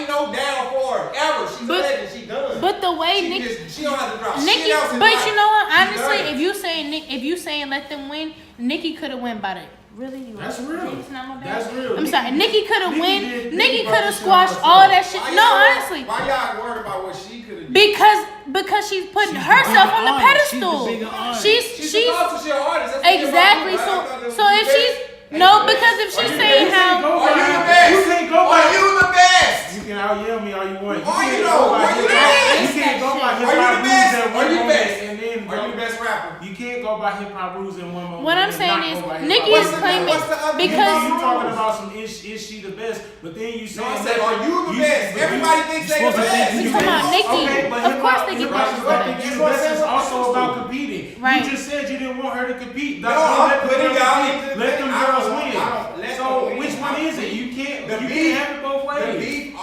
no down for her ever. She's a legend. She done. But the way Nicki, She don't have to drop Nicki, shit else in but life. you know what? She Honestly, done. if you saying let them win, Nicki could have won by the. Really? You That's want- real. It's not my bad? That's real. I'm sorry. Nicki could have Nicki win. did- Nicki Nicki could brought have the shit squashed on all herself. that shit. Why No, y'all- honestly. Why y'all worried about what she could have done? Because she's putting herself on the artist. She's the pedestal. bigger artist. She's also she an artist. That's what exactly. you're about to do, right? So if she's no, because if she's saying how Are you the best? You can't go by. Are you the best? You can out yell me all you want. Are you can't though? go by Are you hip the hop. best? You can't go by hip Are you hop the rules best? in Are one you the moment best? and then Are you the best rapper? You can't go by hip hop rules in one moment. what I'm and saying not is go by hip-hop Nicki rules. is claiming what's the other because You talking about some is she the best? But then you No, saying I said, are you the best? Everybody thinks they the supposed to best. think we talking about Nicki. Okay, but Of course Nicki hip-hop Minaj is is the about best. the best. It's also about competing. Right. You just said you didn't want her to compete. No, I'm putting y'all into Let them I girls don't- win. I don't let So them win. which one is it? You can't. The You beef- can't have it both ways. The beef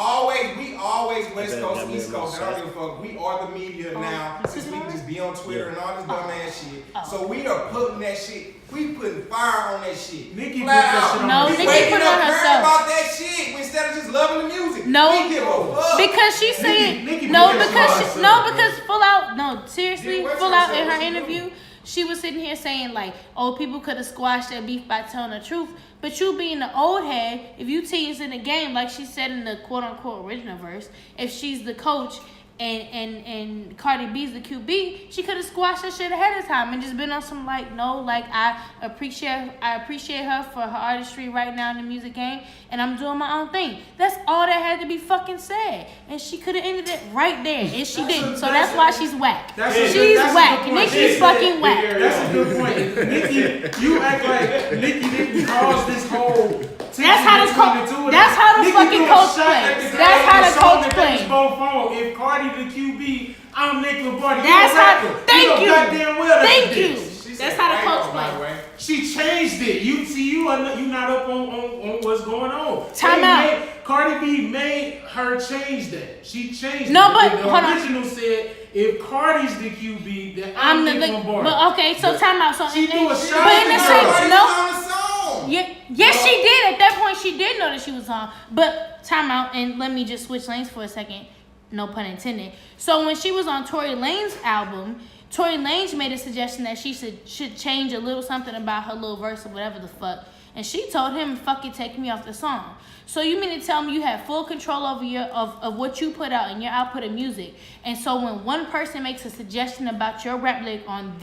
we always West That Coast, made East me Coast. I don't upset. give a fuck. We are the media now. Since we can just be on Twitter and all this dumb ass shit. Oh. So we are putting that shit. We putting fire on that shit. Nicki Flat put that out. shit on No, We herself. Nicki waking put it up on caring herself. about that shit instead of just loving the music. No. We give a fuck. Because she's saying Nicki no, put that because shit on she, no, herself, because full out, no, seriously, Yeah, what's full out in herself? her What she interview, she was sitting here saying like, oh, people could have squashed that beef by telling the truth. But you being the old head, if you tease in the game, like she said in the quote unquote original verse, if she's the coach and Cardi B's the QB, she could have squashed that shit ahead of time and just been on some like, no, like I appreciate her for her artistry right now in the music game, and I'm doing my own thing. That's all that had to be fucking said, and she could have ended it right there, and she didn't. So that's why she's whack. She's whack. Nicki's fucking whack. That's a good point. Nicki, you act like Nicki didn't cause this whole. That's how the coach. That's how the fucking coach plays. That's how the coach plays. If Cardi the QB, I'm Nick Lombardi. That's how. You Thank know you. goddamn well that's Thank the you. bitch. She That's said how the Virgos, coach by the plays. way. She changed it. You see, you not up on what's going on. Time out. Cardi B made her change that. She changed No, it. but the hold on. original said if Cardi's the QB, then I'm the. Nick Lombardi. But okay, so time out. So She do a shot but in the at same Everybody's no. on the song. Yeah, yes, she did. At that point, she did know that she was on. But time out, and let me just switch lanes for a second. No pun intended. So when she was on Tory Lanez album, Tory Lanez made a suggestion that she should change a little something about her little verse or whatever the fuck. And she told him, fucking take me off the song. So you mean to tell me you have full control over of what you put out and your output of music. And so when one person makes a suggestion about your rap lyric on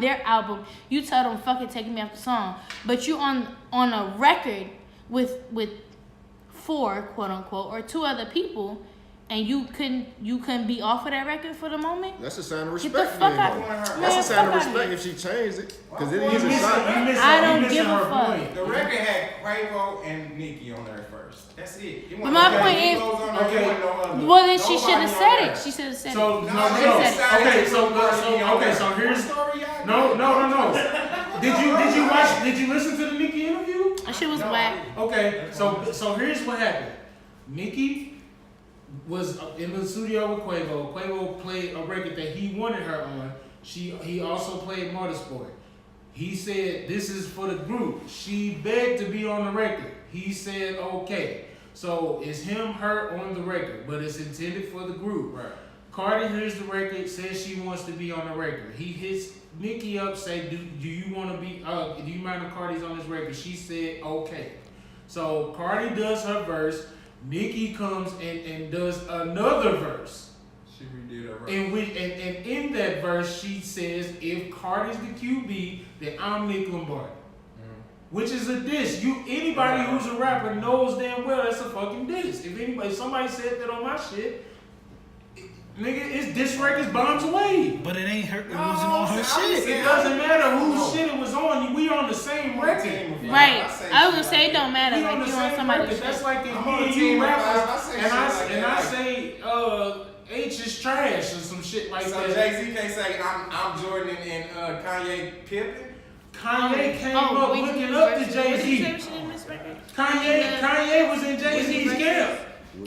their album, you tell them, fucking take me off the song. But you on a record with 4, quote unquote, or 2 other people, and you couldn't be off of that record for the moment? That's a sign of Get respect. the fuck then. out. That's a sign of fuck outta respect here. if she changed it. Because You it is a missing- sign. you missing- I you don't missing give a her fuck. point. The record had Quavo and Nicki on there first. That's it. It But wasn't my no point Migos is- on there, Okay. it wasn't no other. Well, then she Nobody should have on said there. it. She should have said So it. no, Nah, no. they decided Okay, to so put Cardi B on there. here's What story y'all no. Did you listen to the Nicki interview? That shit was whack. Okay, so here's what happened. Nicki was in the studio with Quavo. Quavo played a record that he wanted her on. He also played Motorsport. He said, this is for the group. She begged to be on the record. He said, okay. So it's him, her on the record, but it's intended for the group. Right. Cardi hears the record, says she wants to be on the record. He hits Nicki up, say, do you want to be, do you mind if Cardi's on this record? She said, okay. So Cardi does her verse. Nicki comes and does another verse. She redid her And in that verse, she says, if Cardi's the QB, then I'm Nick Lombardi. Which is a diss. Anybody who's a rapper knows damn well that's a fucking diss. If somebody said that on my shit, nigga, it's diss records bombs away. But it ain't her. It wasn't on her shit. It doesn't matter whose shit it was on. We on the same record. Right. I was gonna say it don't matter. We Like on the you on same somebody's record. shit. That's like if I'm me on a and team you of rappers five. I say and shit like I that. say, H is trash or some shit like So that. Jay-Z can't say I'm Jordan and Kanye Pippen. Kanye came up looking up to Jay-Z. Kanye was in Jay-Z's camp.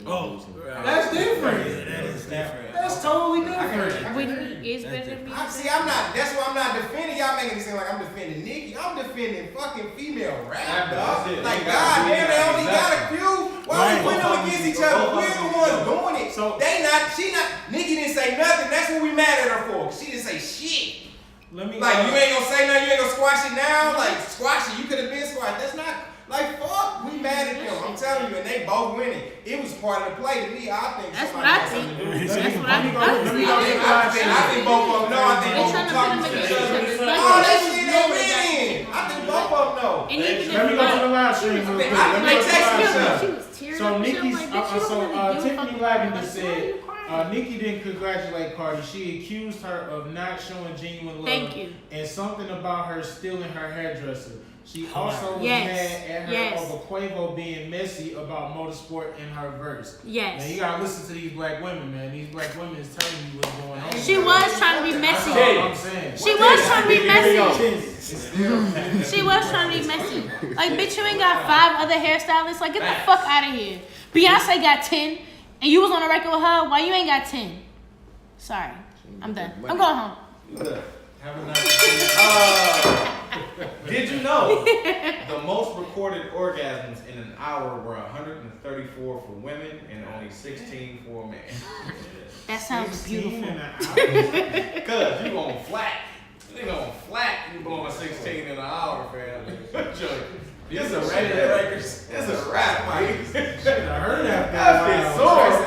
Oh, That's different. that is different. That's totally different. Whitney is better than See, I'm not. That's why I'm not defending. Y'all making it seem like I'm defending Nicki. I'm defending fucking female rap, dog. Like, goddamn, they only got a few. Why we putting them against each other? We're the ones doing it. So- They not. She not. Nicki didn't say nothing. That's what we mad at her for. She didn't say shit. Let me Like, you ain't gonna say nothing. You ain't gonna squash it now. Like, squash it. You could have been squashed. That's not. Like, fuck, we mad at them. I'm telling you, and they both winning. It was part of the play to me. I think That's what somebody I got think. something to do with it. That's what I think. I think both of them know. I think They both trying of to them put them talking to against each each other. other. Oh, that shit ain't winning. I think both of them know. And even Let me go to the live stream real quick. Let me go to the live stream. She was tearing So up and shit. Nicki's, I'm like, bitch, you don't really give a Tiffany fuck. Lavender Like, why are said, you crying? Nicki didn't congratulate Cardi. She accused her of not showing genuine love. Thank you. And something about her stealing her hairdresser. She also was Yes. mad at her Yes. over Quavo being messy about motorsport in her verse. Yes. Now you gotta listen to these black women, man. These black women is telling you what's going on. She was trying to be messy. That's all I'm saying. She was trying to be messy. Messy. She was trying to be messy. Like, bitch, you ain't got 5 other hairstylists. Like, get the fuck out of here. Beyonce got 10, and you was on a record with her. Why you ain't got 10? Sorry, I'm done. I'm going home. Have a nice day. Did you know the most recorded orgasms in an hour were 134 for women and only 16 for men? That sounds beautiful. Cause you going flat. You going flat. You blowing 16 in an hour, fam. This a regular records. This a rap, Mike. I heard that. That's So sore, I said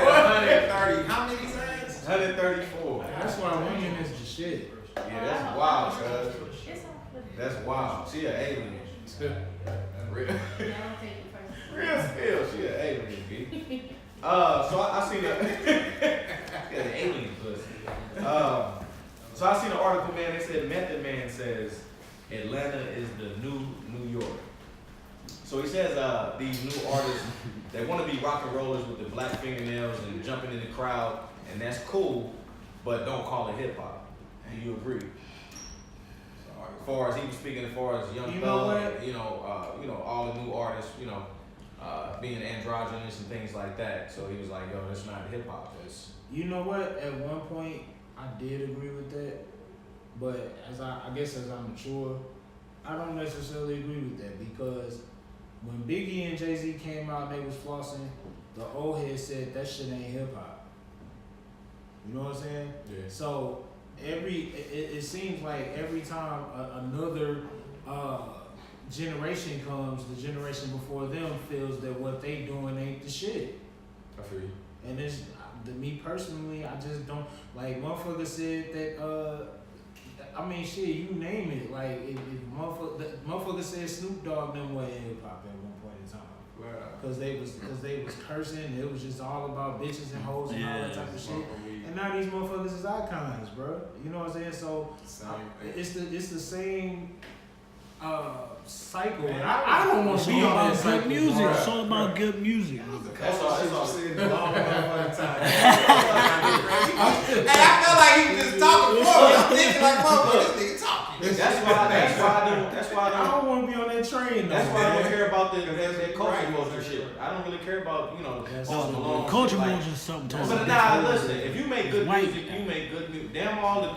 boy. 130. How many times? 134. That's why women is the shit. Yeah, that's wild, cuz. That's wild. She an alien. Real spill. She an alien, B. So I seen an alien pussy. So I seen an article, man. They said Method Man says Atlanta is the new New York. So he says these new artists, they want to be rock and rollers with the black fingernails and jumping in the crowd, and that's cool, but don't call it hip hop. Do you agree? As far as he was speaking, as far as Young You know Thug, what? you know, all the new artists, being androgynous and things like that. So he was like, yo, that's not hip hop. That's You know what? At one point, I did agree with that, but as I guess as I mature, I don't necessarily agree with that because when Biggie and Jay-Z came out and they was flossing, the old head said that shit ain't hip hop. You know what I'm saying? Yeah. So it seems like every time another generation comes, the generation before them feels that what they doing ain't the shit. I feel you. And it's to me personally, I just don't like. Motherfucker said that. I mean, shit, you name it. Like, if motherfucker said Snoop Dogg them way in hip hop at one point in time, because they was cursing. It was just all about bitches and hoes and all that type of shit. And now these motherfuckers is icons, bro. You know what I'm saying? So it's the same cycle. And I don't want to be on that cycle. Good music. bro. It's all about good music. That's all. Said the long motherfucking time. Hey, I felt like he was just talking for me. I'm thinking like, motherfucker, this nigga talking. That's why I I don't. don't want to be on that train. That's though, why I man. don't care about that culture vulture shit. I don't really care about Post Malone. Culture shit, wars is something totally But different. nah, listen. If you make good White music, guy. you make good music. Damn all the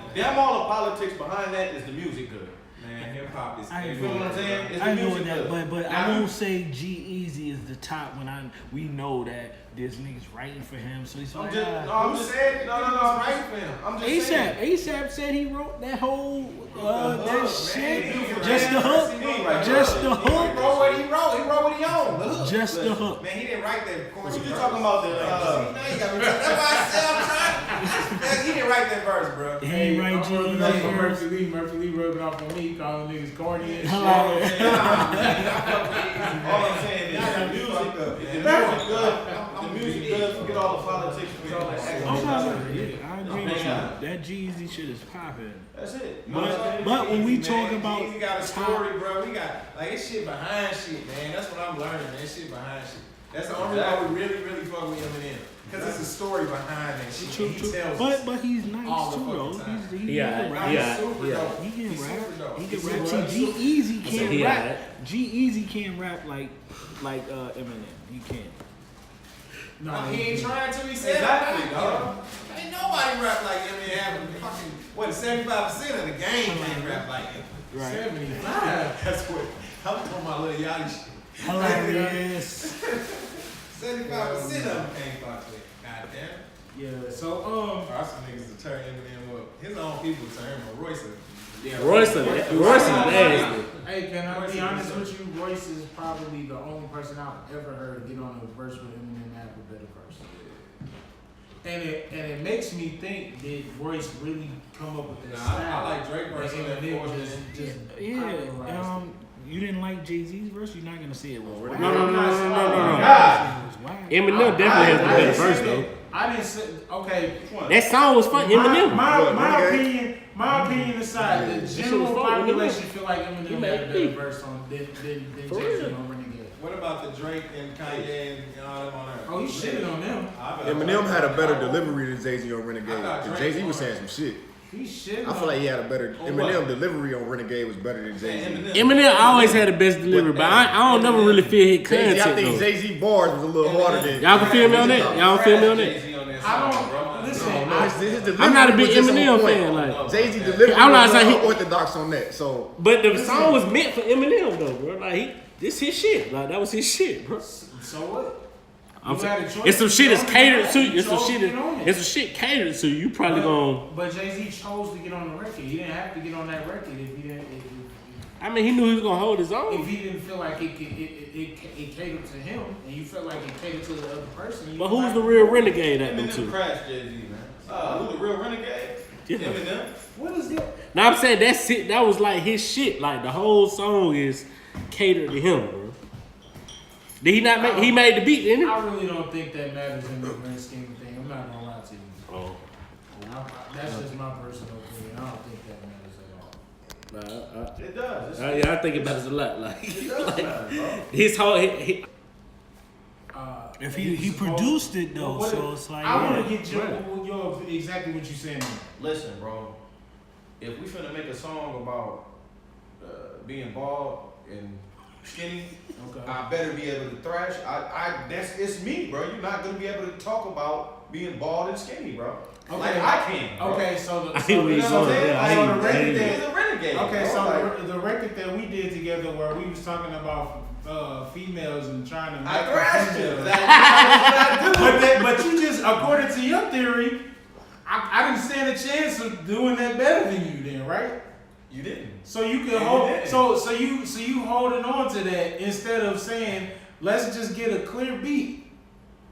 politics behind that is the music good. Man, hip hop is I You feel what I'm saying? It's the I know music that, good. but Now, I won't say G-Eazy is the top when we know that there's niggas writing for him. So he's I'm like, just, Who said no. I'm right for him. I'm just saying. ASAP said he wrote that whole that man. shit. He was Just the hook. Just the He hook. wrote what he wrote. He wrote what he owned. The hook. Just the hook. Man, he didn't write that chorus. What you talking about? See, now you got me. That's why I said I'm trying. He didn't write that verse, bro. He ain't right, I'm rubbing off on G-Eazy. Murphy Lee rubbing off on me, calling niggas corny and shit. All I'm saying is the music good. If the music good, forget all the politics, forget all that extra. I agree with you. That G-Eazy shit is popping. That's it. But when we talk about Jeezy got a story, bro. We got like it's shit behind shit, man. That's what I'm learning, man. Shit behind shit. That's the only reason we really fuck with Eminem. Because it's a story behind that shit. True, He true. tells us But he's all nice the too, though. fucking time. He Yeah, can rap. yeah. Super dope. He can He's rap. super dope. He can He's rap. super See, dope. G-Eazy I said can't he rap. alright. G-Eazy can't rap like Eminem. He can't. No, He ain't trying to. He said Exactly, it. dog. Ain't nobody rap like Eminem. Fucking, what, 75% of the game can't rap like him. Right. 75. That's what I'm talking about, little Yachty shit. Hilarious. 75% of them can't fuck with. Goddamn. Yeah, so Our some niggas to turn Eminem up. His own people turn him up. Royce. Royce is nasty. hey, can I be honest with you? Royce is probably the only person I've ever heard get on a verse with Eminem and have a better verse. And it makes me think, did Royce really come up with that style? I like Drake verse on that Eminem fourth. just Yeah. You didn't like Jay-Z's verse? You're not gonna say it was whack. No. It was whack. Eminem definitely has the better verse though. I didn't say okay. That song was for Eminem. My opinion aside, the shit was general fun, population Eminem. feel like Eminem He had made a it better big. verse on than For Jay-Z real. on Renegade. What about the Drake and Kanye and all them on there? Oh, he shitted on them. Eminem had a better delivery than Jay-Z on Renegade. I thought And Drake Jay-Z was won. saying some shit. He shitted I on feel like he had a better On Eminem what? delivery on Renegade was better than Jay-Z. Eminem always had the best delivery, but I don't never really feel his Jay-Z, I content think though. Jay-Z bars was a little harder than. Y'all can feel me on that? Y'all feel me on that? Jay-Z on that I song, don't bro. listen. No, his delivery I'm not a big was just on Eminem point. fan, like. Jay-Z delivery I'm not was saying he- unorthodox on that. So But the song was meant for Eminem though, bro. Like this his shit. Like that was his shit, bro. So what? I'm You had a saying, choice. it's some shit that's You catered to you. chose It's some to shit. get on it. It's some shit catered to you. You probably gonna. But Jay-Z chose to get on the record. He didn't have to get on that record if he didn't. I mean, he knew he was gonna hold his If own. he didn't feel like it catered to him, and you felt like it catered to the other person. You But might- who's the real renegade at them Eminem two? crashed Jay-Z, man. Who the real renegade? Yeah. Eminem. What is that? Now I'm saying that's it. That was like his shit. Like the whole song is catered to him, bro. Did he not make? He made the beat, didn't he? I really don't think that matters in the grand scheme of things. I'm not gonna lie to you. Oh. That's just my personal opinion. I don't think that matters at all. It does. Yeah, I think it matters a lot. Like, It does matter, bro. his whole. If he produced it though, What- so it's like I want yeah. to get your exactly what you saying. Listen, bro. If we finna make a song about being bald and skinny, Okay. I better be able to thrash. It's me, bro. You're not gonna be able to talk about being bald and skinny, bro. Okay. Like I can. Bro. Okay, so I hear what You you're know what I'm saying. saying? Yeah, I Like, hear the you. renegade I hear is a renegade. Okay, bro. so Like, the record that we did together, where we was talking about females and trying to I make thrashed females. it. That's what I do. But you just, according to your theory, I didn't stand a chance of doing that better than you, then, right? You didn't. So you can You hold, did. so you holding on to that instead of saying, let's just get a clear beat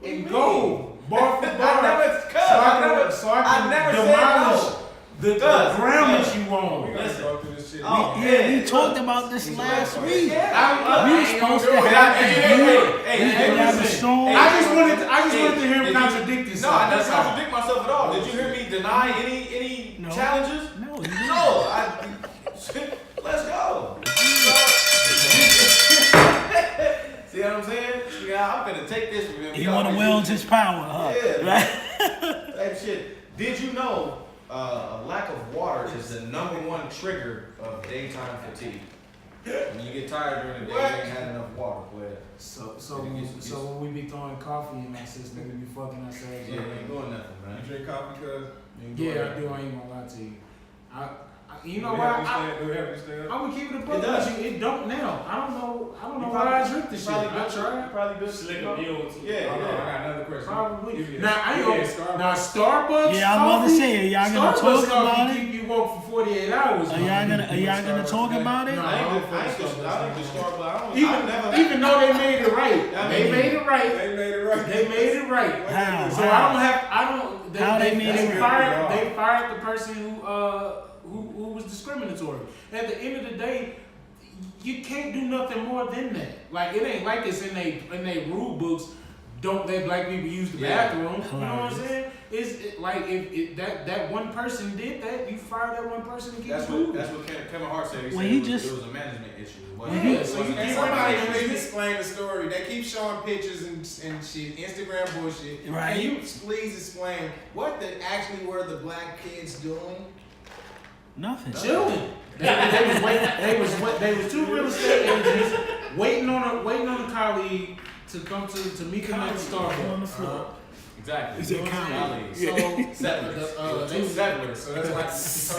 and go bar for bar. I never cut. So I can I never said demolish no. the Cuz, ground cuz. that you want. Let's go through this shit. Oh, Yeah, we talked about this last week. I We were supposed to have a song. I just wanted to hear him contradict himself. No, I didn't That's all. contradict myself at all. Did you hear me deny any No. challenges? No, you didn't. No. Let's go. See what I'm saying? Yeah, I'm gonna take this from him. He want to wield his power, huh? Yeah. Right? That shit. Did you know a lack of water is the #1 trigger of daytime fatigue? When you get tired during the day, you ain't had enough water, player. So when we be throwing coffee in our system, we be fucking ourselves Yeah, up. you ain't doing nothing, man. You drink coffee, cuz? Yeah, I do. I ain't gonna lie to you. You know Do what? it help you stay up? I'm gonna keep it a It buck does. with you. It don't now. I don't know You why I drink this shit. probably I good. tried. Probably good. Slick you know? up yours. Yeah, Hold on, I yeah. got another question. Probably. Give me Now I ain't gonna. Starbucks. Now Starbucks. Yeah, I'm about to coffee- say, y'all gonna Starbucks talk coffee about it? keep you woke for 48 hours. Are y'all gonna talk about it? No. I ain't the Starbucks. I never. Even though they made it right, I they mean- made it right. They made it right. They made it right. How? So I don't. How they made it fired. right? They fired the person who was discriminatory. At the end of the day, you can't do nothing more than that. Like it ain't like it's in they rule books. Don't let black people use the Yeah. bathroom? You know what I'm saying? like if that one person did that, you fire that one person and keep That's moving. what Kevin Hart said. He When said he it was just- a management issue. So you And keep somebody running please this. explain the story. They keep showing pictures and shit, Instagram bullshit. Right. Can you please explain what actually were the black kids doing? Nothing. Chilling. They was two real estate agents waiting on a colleague to come to meet them at the on Starbucks. the floor. Exactly. Is it Colleagues. So Settlers. they settlers. So that's why. So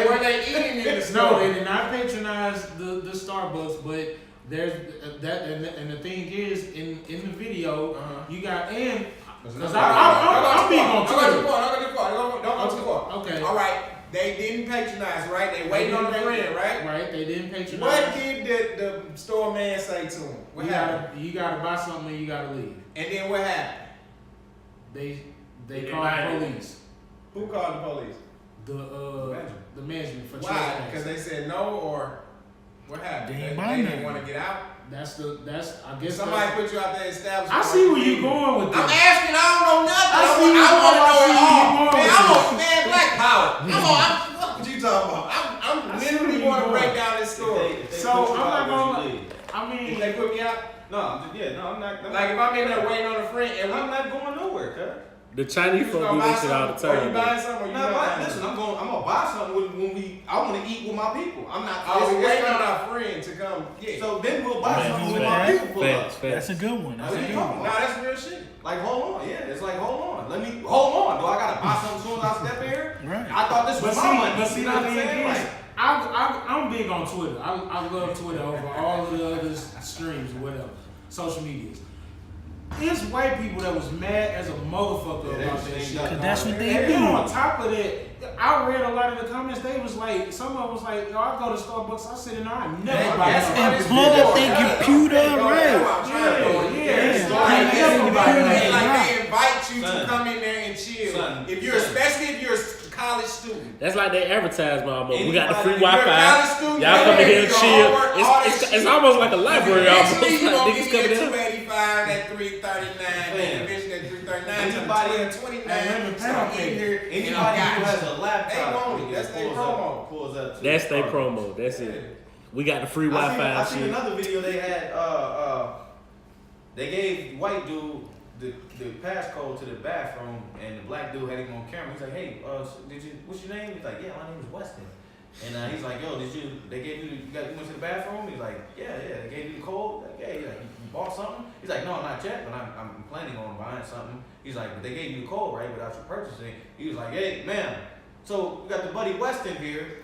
were they eating in the store? no, they did not patronize the Starbucks, but there's that and the thing is in the video you got and because I'm being on Twitter. Don't go too far. Okay. All right. They didn't patronize, right? They waiting on a friend, right? Right. They didn't patronize. What did the store man say to him? What happened? You gotta buy something and you gotta leave. And then what happened? They called the police. Who called the police? The management for Why? trespassing. Because they said no, or what happened? They ain't They buying didn't that. want to get out. That's I Did guess somebody put you out there establishment? I see where you going with I'm this. asking. I don't know nothing. I see you I want to going- know it I see you all. going Man, with man, Black Power. What you talking about? I'm I see literally where you want to going. break down this story. So, I'm not gonna- I If mean, they put me out, I'm not. like if I'm in there waiting on a friend, and I'm not going nowhere, cuz. The Chinese you folk gonna do buy this shit all the something, or you time. buying man. something, or you No, not buying listen, something? I'm gonna buy something I want to eat with my people. I'm not. Oh, we it's waiting on not- our friend to come get. So then we'll buy Man, something who's when my that? people pull up. Facts. That's a good one. That's What a are you good talking one. Nah, that's real shit. Like, hold on, yeah, it's like, hold on. Hold on. Do I gotta buy something as soon as I step here? Right. I thought this was my money. but see, You know the what I'm thing saying? is, Like, I'm big on Twitter. I love Twitter over all of the other streams or whatever, social medias. There's white people that was mad as a motherfucker Yeah, they about was that saying shit. that. Cause that's what they And then on do. top of that, I read a lot of the comments. They was like, some of them was like, yo, I go to Starbucks, I sit in there, I never buy That's nothing. why And this plug video- up their computer, That's what right. I'm trying to go. Yeah. Like, Yeah. they invite you to Son. come in there and chill. Son. If you're, especially if you're a college student. That's like they advertise, almost. We got the free You're a college Wi-Fi. student, Y'all come in here and your chill. homework, all that It's shit. almost like a library. Almost like Eventually, you gonna niggas get coming your in. 285 at 339, Man. and eventually at 339 to Anybody- 29. Hey, So I'm in here, and anybody I who got has you. a laptop, They want it. That's their promo. Pulls up to That's the their car. promo. That's it. We got the free I Wi-Fi seen and shit. another video they had. They gave white dude the passcode to the bathroom, and the black dude had him on camera. He's like, "Hey, what's your name?" He's like, "Yeah, my name is Weston." And he's like, "Yo, they gave you you went to the bathroom?" He's like, "Yeah, they gave you the code." Like, "Yeah, you bought something?" He's like, "No, not yet, but I'm planning on buying something." He's like, "But they gave you the code, right, without you purchasing." He was like, "Hey, ma'am, so we got the buddy Weston here.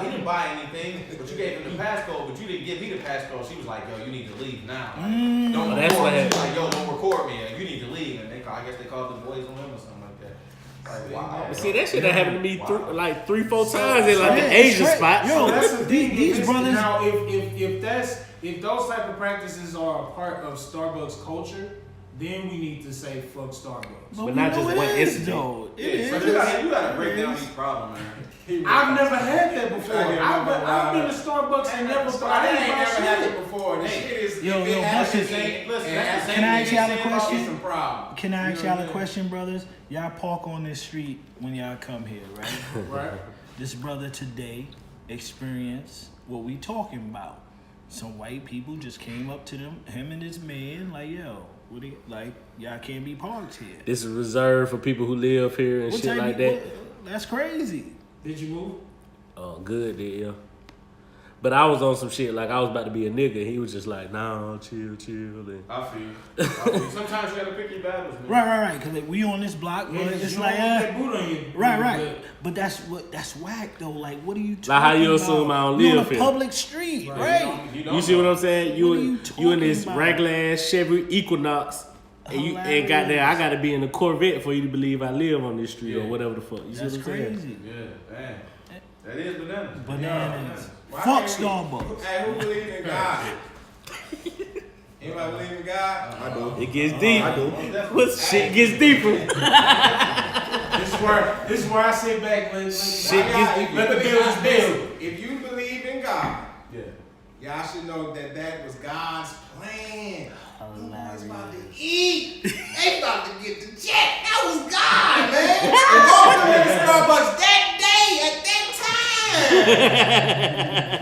He didn't buy anything, but you gave him the passcode, but you didn't give me the passcode." She was like, "Yo, you need to leave now. Like, don't That's record what me." happened. She's like, "Yo, don't record me. You need to leave." And I guess they called the boys on him or something like that. Like, wow. But see, that shit that happened to me Wow. like 3-4 times in like the Yeah, Asian straight. spots. Yo, That's the thing. these brothers. Now, if those type of practices are a part of Starbucks culture, then we need to say fuck Starbucks. But we not know just it one is, incident. though. It Yeah, so is. you gotta break down these problems, man. I've never had that before. I get I've been to Starbucks and never. I didn't ain't buy never shit. happened before. This shit is. Yo, if it yo, happens, Buster, and listen, it that's the happens, same Can I ask y'all a it's question? some problem. Can I ask You know y'all what a I'm question, brothers? Y'all park on this street when y'all come here, right? Right. This brother today experienced what we talking about. Some white people just came up to him and his man, like, yo, y'all can't be parked here. This is reserved for people who live here and What shit type like of- that. That's crazy. Did you move? Oh, good, yeah. But I was on some shit like I was about to be a nigga. He was just like, "Nah, chill." And I feel you. Sometimes you gotta pick your battles, man. Right. Cause we on this block, but it's you like, don't put that boot on you. right. But that's whack though. Like, what are you talking Like how you about? assume I don't You live on a here. public street, right? you see what I'm saying? What are You you in this talking about? regular ass Chevy Equinox, and you ain't got there. I got to be in a Corvette for you to believe I live on this street or whatever the fuck. You see That's what I'm saying? crazy. Yeah, man. That is bananas. Bananas. Why Fuck can't we- Starbucks. Hey, who believe in God? Anybody believe in God? I do. It gets deep. I do. What shit gets deeper? This is where I sit back and Shit Why God, gets if let you the believe bills in- build. If you believe in God, Yeah. Y'all should know that was God's plan. Them boys about to Hilarious. eat. They about to get the check. That was God, man. And both of them in the Starbucks that day at that time.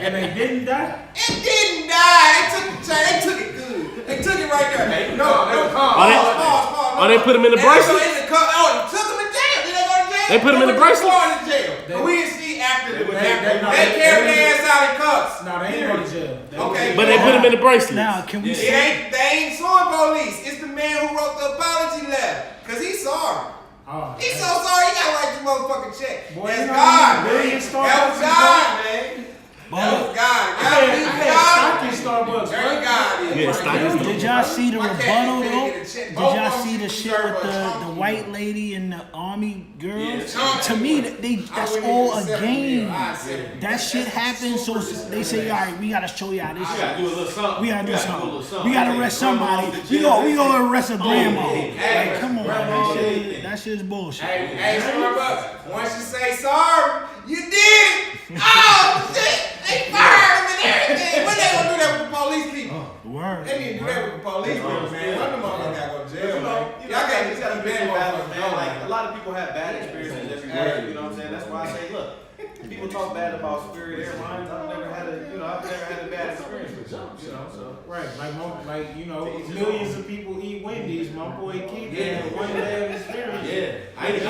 And they didn't die? It didn't die. They took the check. They took it good. They took it right there. Hey, No, pause. Oh, they put him in the bracelet? They took him in jail. Did they go to jail? They put him in the bracelet? In jail. But we didn't see after They carried their ass out in cuffs. No, they ain't go to jail. Okay. But they put him in the bracelet. Now, can we They ain't suing police. It's the man who wrote the apology letter. Cause he's sorry. Oh, He's so sorry. He gotta write the motherfucking check. Boy, That's you know God, how many man. million That was Starbucks God, man. That was God. I God, had stock in Starbucks. There God is. Yeah, stock in Did y'all see the My cat rebuttal finna though? get a check. Did Both y'all of them see the should shit serve with a the chunky white lady and the army girls? Yeah, To me, that's wouldn't all even a accept game. it. I accept it. That shit happens, so they say, all right, we gotta show y'all this We shit. gotta do a little something. We gotta do a something. little something. We gotta arrest somebody. We gonna arrest a grandma. Hey, Like, come on, grandma, man. That shit's bullshit. Hey, Starbucks, once you say sorry, you did it. Oh, shit. They fired him and everything. When they gonna do that with the police people? Word. They need to do that with the police people, man. One of them motherfuckers gotta go to jail, man. You Y'all gotta just gotta keep pick that your battles, motherfucker man. Like going. a lot of people have bad experiences everywhere. You know what I'm saying? That's why I say, look, people talk bad about Spirit Airlines. I've never had a bad experience with them. You know, so. Right, millions of people eat Wendy's. My boy Keith had one day of experience. Yeah, I didn't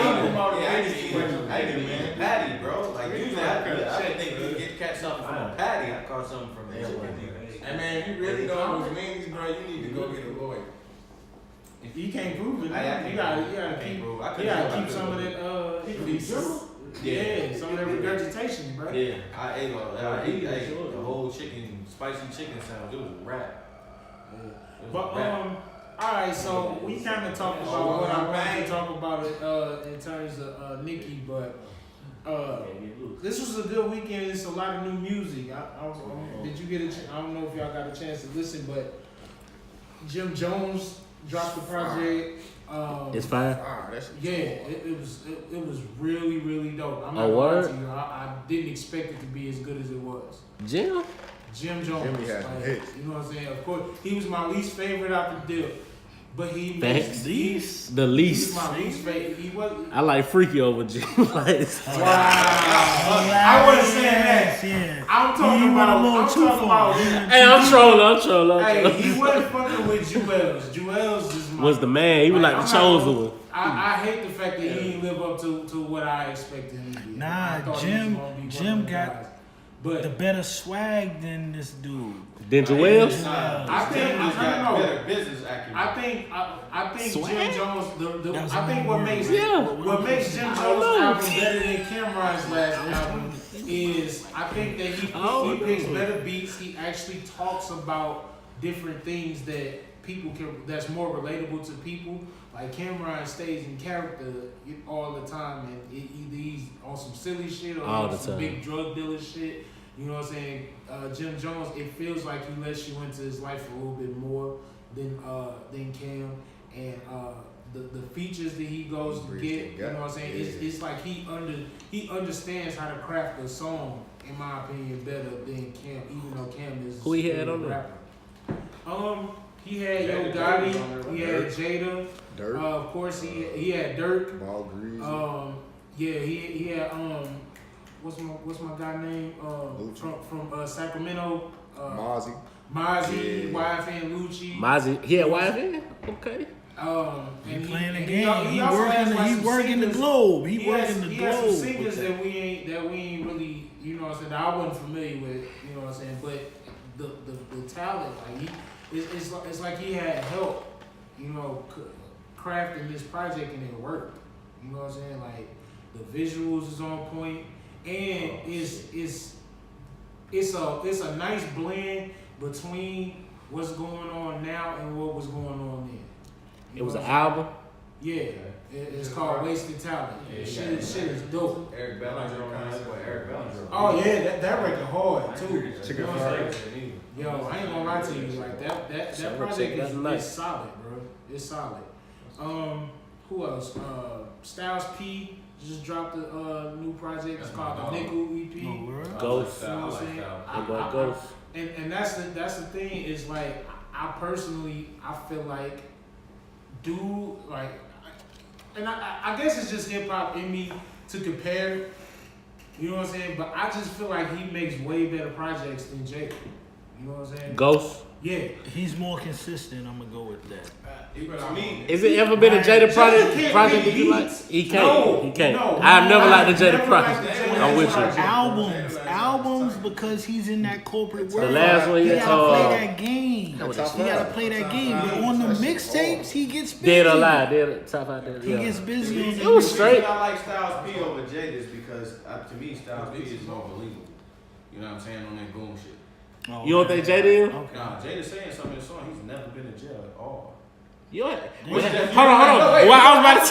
even man. Patty, bro. Like usually I think you get catch something from a patty. I caught something from a chicken. Hey, man, if you really know it was Wendy's, bro, you need to go get a lawyer. If you can't prove it, I can't you gotta can't prove. I keep, couldn't you gotta prove keep it. some of that feces. Yeah, some of that regurgitation, bro. Yeah, I ate the whole spicy chicken sandwich. It was a wrap. But alright, so we kind of talked about what I wanted to talk about in terms of Nicki, but this was a good weekend. It's a lot of new music. Did you get I don't know if y'all got a chance to listen, but Jim Jones dropped the project. It's fine. Yeah, it was really, really dope. I'm not A gonna lie word? to you. I didn't expect it to be as good as it was. Jim? Jim Jones, Jimmy had some hits. you know what I'm saying? Of course, he was my least favorite out the deal, but Facts. he The was least. my least favorite. He was. I like Freaky over Jim. Like, I wasn't saying that. Yeah. I'm talking about. hey, I'm trolling. Hey, he wasn't fucking with Jewels. Jewels is my. Was the man. He was like I'm the not chosen gonna- one. I hate the fact that he didn't live up to what I expected him to be. Nah, I thought he Jim- was gonna be one Jim of the got guys. But The better swag than this dude. Then Joel's? I think Jim just I don't got know. better business acumen. I think Swag? Jim Jones. That was I think my what word. makes Yeah. what makes Jim Jones' album better than Cameron's last album is I think that he picks better beats. He actually talks about different things that people that's more relatable to people. Like Cameron stays in character all the time, and either he's on some silly shit or All on the some time. big drug dealer shit. You know what I'm saying? Jim Jones, it feels like he lets you into his life a little bit more than Cam, and the features that he goes to get. You know what I'm saying? It's like he understands how to craft a song, in my opinion, better than Cam. Even though Cam is Who he had a on there? rapper. He had Yo Gotti. He had Jada. Dirt, Of course, he had Dirk. Ball Greasy. Yeah, he had what's my guy name? Lucci. From Sacramento. Mozzie. Mozzie, Yeah. YFN Lucci. Mozzie, he had wife in? Okay. And He playing the and game. He also has, like, he some working the singers- globe. He He has working the some globe. singers that we ain't really, you know what I'm saying, that I wasn't familiar with, you know what I'm saying, but the talent, like it's like he had help, you know, crafting this project and it worked. You know what I'm saying? Like the visuals is on point, and it's a nice blend between what's going on now and what was going on then. You It was know an what I'm saying? album. Yeah, it's called Wasted Talent. Shit is dope. Eric Bellinger on this one. Eric Bellinger. Oh yeah, that record hard too. Chicken You know what I'm fried. saying? Yo, I ain't gonna lie to you, like that Sound project check, that's is nice. solid, bro. It's solid. Who else? Styles P just dropped a new project. It's called the Nickel EP. No word. Ghost. You know what I'm saying? That boy Ghost. And that's the thing is like I personally feel like I guess it's just hip hop in me to compare. You know what I'm saying? But I just feel like he makes way better projects than Jada. You know what I'm saying? Ghost. Yeah. He's more consistent. I'm gonna go with that. To me, Is it ever been a Jada project that you like? He can't. He can't. I've never liked the Jada project. I'm with you. Albums because he's in that corporate world. The last one he he gotta told. play that game. He gotta play that game. But on the mixtapes, he gets busy. Dead or Alive. Dead top out there. He gets busy on It the was the straight. reason I like Styles P over Jada is because to me Styles P is more believable. You know what I'm saying on that goon shit. Oh, You don't think Jada is? Okay. Nah, Jada's saying something in the song. He's never been in jail at all. You hold on. Wait, Well, I was about to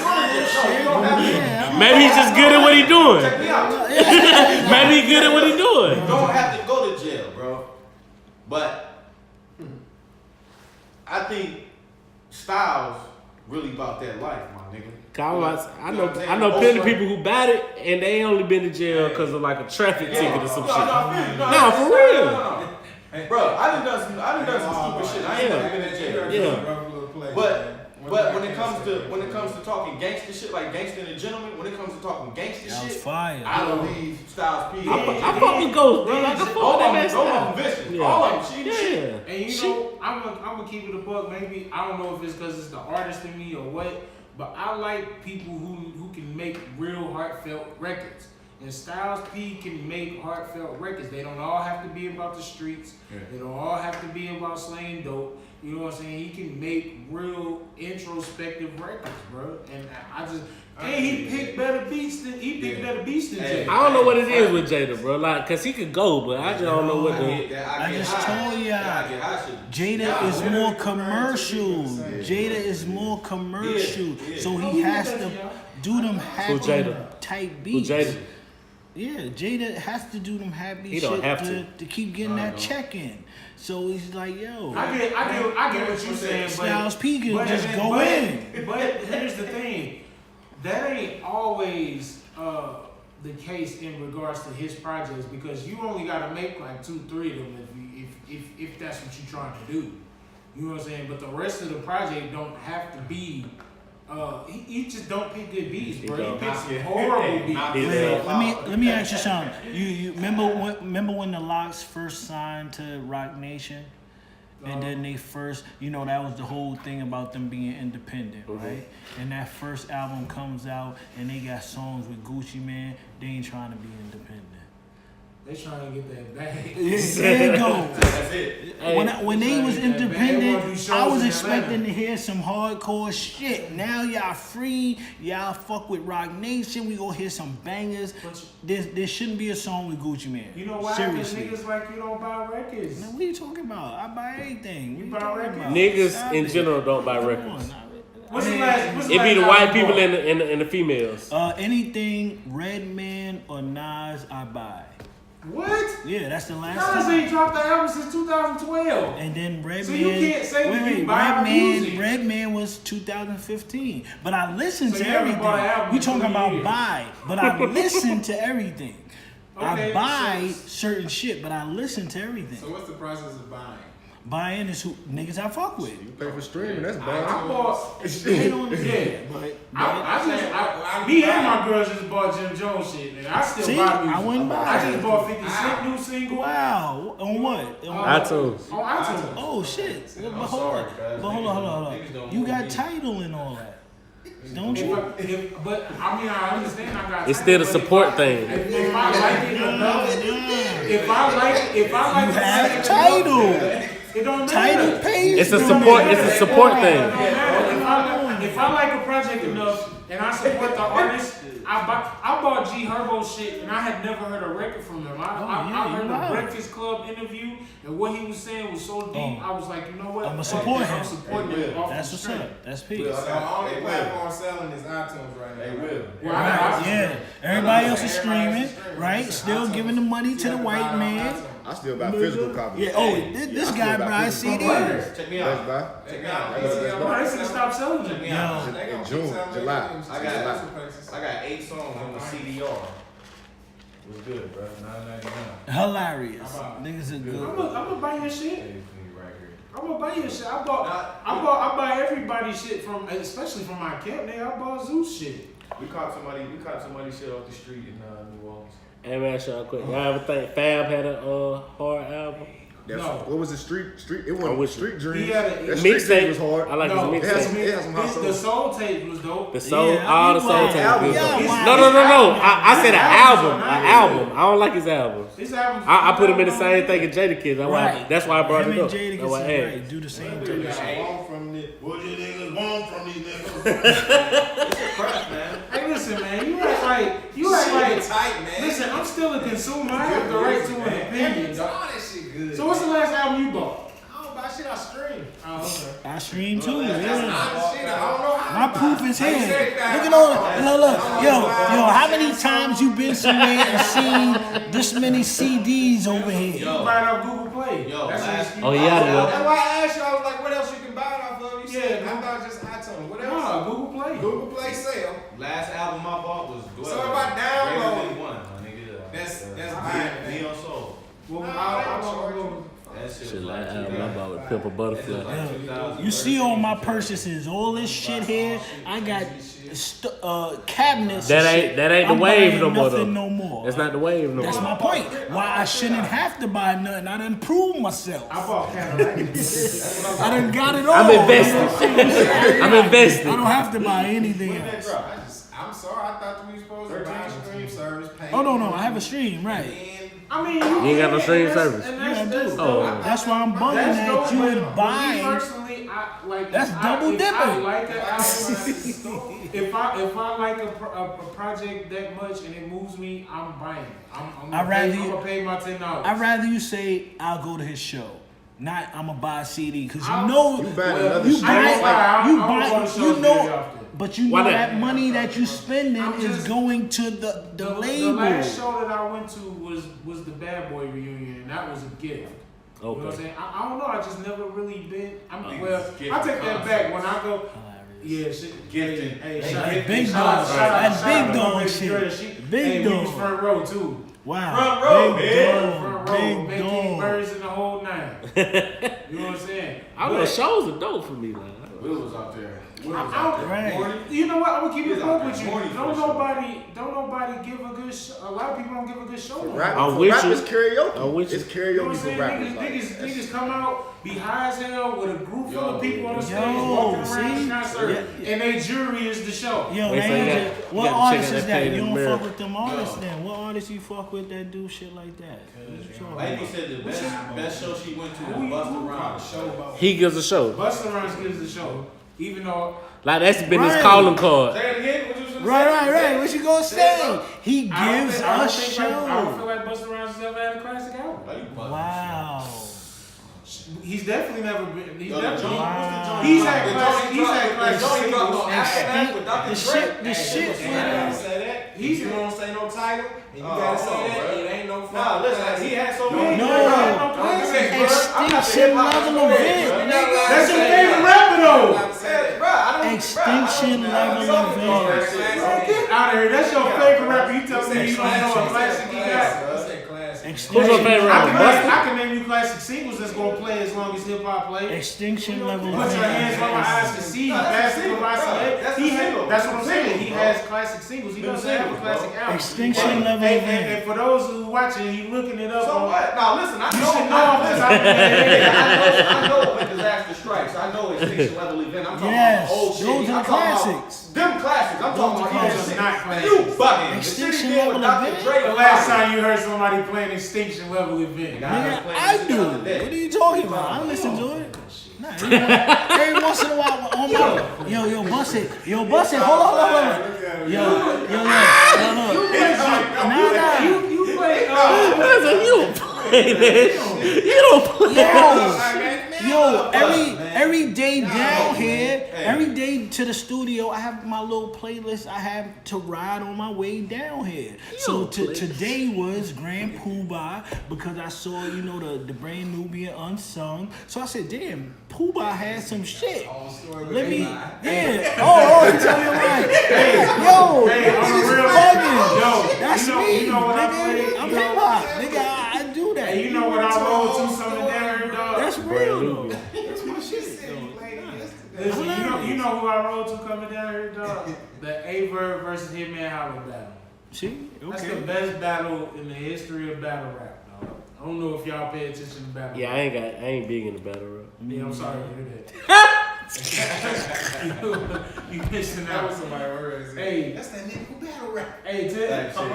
say. Maybe he's just good at what he's doing. Check me out. Maybe he's good at what he's doing. You don't have to go to jail, bro. But I think Styles really about that life, my nigga. I know plenty of people who bad it and they ain't only been to jail because of like a traffic ticket or some shit. No, for real. Bro, I done done some stupid shit. I ain't never been in jail. Yeah. But when it comes to talking gangster shit, like Gangsta and the Gentleman, when it comes to talking gangster That was shit, fire. I believe Styles P. I fuck with Ghost, bro. Like, I fuck all with that of man them, all style. of them vicious. Yeah. All of them, Yeah. shit. And you know, I'm gonna keep it a buck. Maybe I don't know if it's because it's the artist in me or what, but I like people who can make real heartfelt records. And Styles P can make heartfelt records. They don't all have to be about the streets. Yeah. They don't all have to be about slaying dope. You know what I'm saying? He can make real introspective records, bro. And he picked better beats than Jada. I don't know what it is with Jada, bro. Like, cause he could go, but I just don't know what the. I just told ya. Jada is more commercial. Jada is more commercial. So he has to do them happy type beats. Who Jada? Yeah, Jada has to do them happy He shit don't have to keep getting that check in. So he's like, yo. I get what you're saying, Styles P can but just go in. But here's the thing, that ain't always the case in regards to his projects, because you only gotta make like 2-3 of them if that's what you're trying to do. You know what I'm saying? But the rest of the project don't have to be. He just don't pick good beats, bro. He picks some horrible beats. Let me ask you something. You remember when the Locks first signed to Rock Nation, and then they first, that was the whole thing about them being independent, right? And that first album comes out, and they got songs with Gucci Mane. They ain't trying to be independent. They trying to get that bag. There you go. That's it. When they was independent, I was in expecting Atlanta. to hear some hardcore shit. Now y'all free, y'all fuck with Rock Nation. We gonna hear some bangers. There shouldn't be a song with Gucci Mane. You know why? Because Seriously. niggas like you don't buy records. Now, what are you talking about? I buy everything. You What buy talking records? about? Niggas Stop in it. general don't buy Come records. on. What's the last? It be the last white album people you bought? and the females. Anything Redman or Nas, I buy. What? Yeah, that's the last Nas time. ain't dropped the album since 2012. And then Redman. So you can't say that you buy music. Redman was 2015. But I listened So to you haven't everything. bought an album We in talking 20 about years. buy, but I listen to everything. Okay, I buy so- certain shit, but I listen to everything. So what's the process of buying? Buying is who niggas I fuck with. You pay for streaming, that's I bad. bought. They don't Yeah. but Me and my girls just bought Jim Jones shit, nigga. I still See, buy music. I wouldn't buy I just it. bought 50 Cent new single. wow. On what? iTunes. On iTunes. Oh shit. But I'm hold sorry, on. guys. But hold on. Niggas don't You move got me. title and all that. Don't you? But I mean, I understand I got. It's still a but support thing. If I like it enough, if I like You the have project title. enough, it don't Title matter. pays. It's a them. support. It's a support It thing. don't matter. If I like a project enough and I support the artist, I bought G Herbo shit and I had never heard a record from him. I heard you a lied. Breakfast Club interview and what he was saying was so deep. Oh. I was like, you know what? I'ma support him. I'm supporting him off That's the what's strength. up. That's peace. Will. So the only Hey, Will. platform selling is iTunes right now. Hey, Will. Well, I got Yeah, everybody else is streaming, right? Still giving the money to the white man. I still buy physical copies. Yeah. Oh, this guy buys CDs. Check me Best out. Buy. Check me out. I ain't stop selling Check them. me out. In June, July. I got 8 songs on the CDR. It was good, bro. $9.99. Hilarious. Niggas are I'm good. gonna buy your shit. Hey, right here. I'm gonna buy your shit. I buy everybody's shit from, especially from my camp. Nigga, I bought Zeus shit. We caught somebody shit off the street in New Orleans. Hey man, y'all quick. Y'all ever think Fab had a hard album? That's, No. What was the street? It I'm wasn't with Street you. Dreams. He had a That Street Dreams Mixtape. was hard. I like No, his It had some, mixtape. it had some hot the songs. soul tape was dope. The soul, Yeah, all the he soul was- tapes. album. good. Yeah, No. I said an album. albums are An not album. good. I don't like his albums. His albums. I put him in the same thing as Jadakiss. Right. That's why I brought Him it and up. Jada That's why I asked. right, do the same What thing. you want from this? What you niggas want from these niggas? Crap, man. Hey, listen, man. You act like. tight, man. Listen, I'm still a consumer. I have the right to an opinion, dog. All that shit good. So what's the last album you bought? I don't buy shit, I stream. Oh, okay. I stream too. That's Yeah. not shit. I don't know how. My proof is here. Look at all. Look. Yo, how many times you been somewhere and seen this many CDs over here? You buy it off Google Play. Yo, That's last- excuse. Oh, yeah, That's why I asked you. I was like, what else you can buy it off of? You said, Yeah, I thought just iTunes. What else? No, Google Play. Google Play sale. Last album I bought was Dweller. So if I download- Greater Than One, my nigga. That's bad. bad. Neo Soul. Well, Nah, I they want to don't go. That shit Shit, was like like album I bought with Pimp a Butterfly. You see all my purchases, all this shit here. I got cabinets. and shit. That ain't the I'm wave buying no more though. nothing no more. That's not the wave no That's more. my point. Why I shouldn't have to buy nothing. I done proved myself. I bought Cadillac. I done got it all. I'm invested. I'm invested. I don't have to buy anything When that else. drop? I'm sorry. I thought we were supposed to buy a stream service. Pay Oh no, I have a stream, right? And I mean, You ain't got no stream and that's- service. and Yeah, I that's do. Oh. That's why I'm bugging That's that dope, you but would me buy. personally, I like. That's if double if dipping. I like an album, if I like a project that much and it moves me, I'm buying. I'm gonna pay my $10. I'd rather you say I'll go to his show, not I'm gonna buy a CD because you I'm- know You buying another you shit. I ain't gonna lie, you I don't buy go to shows you very know, often. but you Why know not? that money that you spending I'm is just- going to the The label. last show that I went to was the Bad Boy reunion, and that was a gift. You know what I'm Okay. saying? I don't know. I just never really been. Niggas Well, gift I take that back. When I go, Hilarious. yeah, shit. Gifted. Hey, Hey, shout- that big shout dog out- shit. shout out- That shout big out to dog Baby shit. Dre. She- Big hey, we was dog. front row too. Wow, Front row, big man. dog, Front row, big making dog. birds in the whole nine. You know what I'm saying? I don't know. Shows are dope for me, man. Will was out there. Will was I out don't- there. Right. Morning. You know what? I'm gonna keep it He's up out with there. you. Morning Don't for sure. nobody give a good. A lot of people don't give a good show. no Rap, I'm for with rappers you. karaoke. I'm with you. It's You know what karaoke I'm for saying? rappers. Like, Niggas come out, be high as hell with a group full of people on the stage, Yo, walking around see? the concert, Yeah. and they jury is the show. Yo, Wait, so man, you got- what you got to check artist out is that that? Pain You in don't the fuck Mirror. with them artists then? What artists you fuck with that do shit like that? Lady said the best show she went to Who was you Busta who Rhymes. show about? He gives a show. Busta Rhymes gives the show, even though Like that's been his Right. calling card. Say it again. What you was gonna Right, say? right. What you gonna say? He I don't gives think- I don't a think like- I don't feel show. like Busta Rhymes has ever had a classic album. Why you bugging? Wow. He's definitely never been. He's Yo, the definitely. joint- what's the joint? He's had The classic. joint He's dropped- had the classic joint dropped singles. on Aftermath with Dr. The Dre. shit, the shit. You gotta say that. He's- You don't say no title, and you Oh, gotta say hold on, that. bro. It ain't no Nah, fucking listen, classic. he had so No, many. No. Don't do that, bro. Extinction level event. That's your favorite rapper though. Extinction level event. Get out of here. That's your favorite rapper. You tell me you don't know a classic he got. Who's your Extinction, favorite rapper? Busta? I can name you classic singles that's gonna play as long as hip hop plays. extinction level Put your hands on my eyes to event. see. That's Basketball the single, bro. That's the He had, single. that's what I'm saying. He Bro. has classic singles. He Them doesn't have a singles, classic bro. album. Extinction level And event. for those who watching, he looking it up. So on, what? Now listen, I You know. should know off the top of your head. I know when disaster strikes. I know extinction level event. I'm talking Yes, about old shit. those are I'm the talking about classics. them classics. I'm talking Those are about classics. Not classics. You bugging. The Extinction shit he did with level Dr. event? Dre. The last time you heard somebody playing Extinction Level Event. Nigga, I do. What are you talking about? I listen to it. Nah, every once in a while on my yo bust it, hold on. Yo, look. Nah. You play. I said, you play that You don't play. Yo, every day down here, every day to the studio, I have my little playlist I have to ride on my way down here. So today was Grand Poobah because I saw, the brand Nubian Unsung. So I said, damn, Poobah had some shit. Let me, yeah. Oh, you tell me right. Hey, yo, Hey, I'm a real fucking. Yo, That's me, you know what I nigga. play? I'm hip hop, nigga. I do that. Hey, you know what I roll to something down here, dog? That's real though. That's my shit. Listen, you know who I roll to coming down here, dog? The A-Verb versus Hitman Holla battle. See, That's the okay. best battle in the history of battle rap, dog. I don't know if y'all pay attention to battle Yeah, rap. I ain't big in the battle rap. Yeah, I'm sorry to hear that. you missing That out. was somebody words. Hey. That's that nigga who battle rap. Hey, That shit.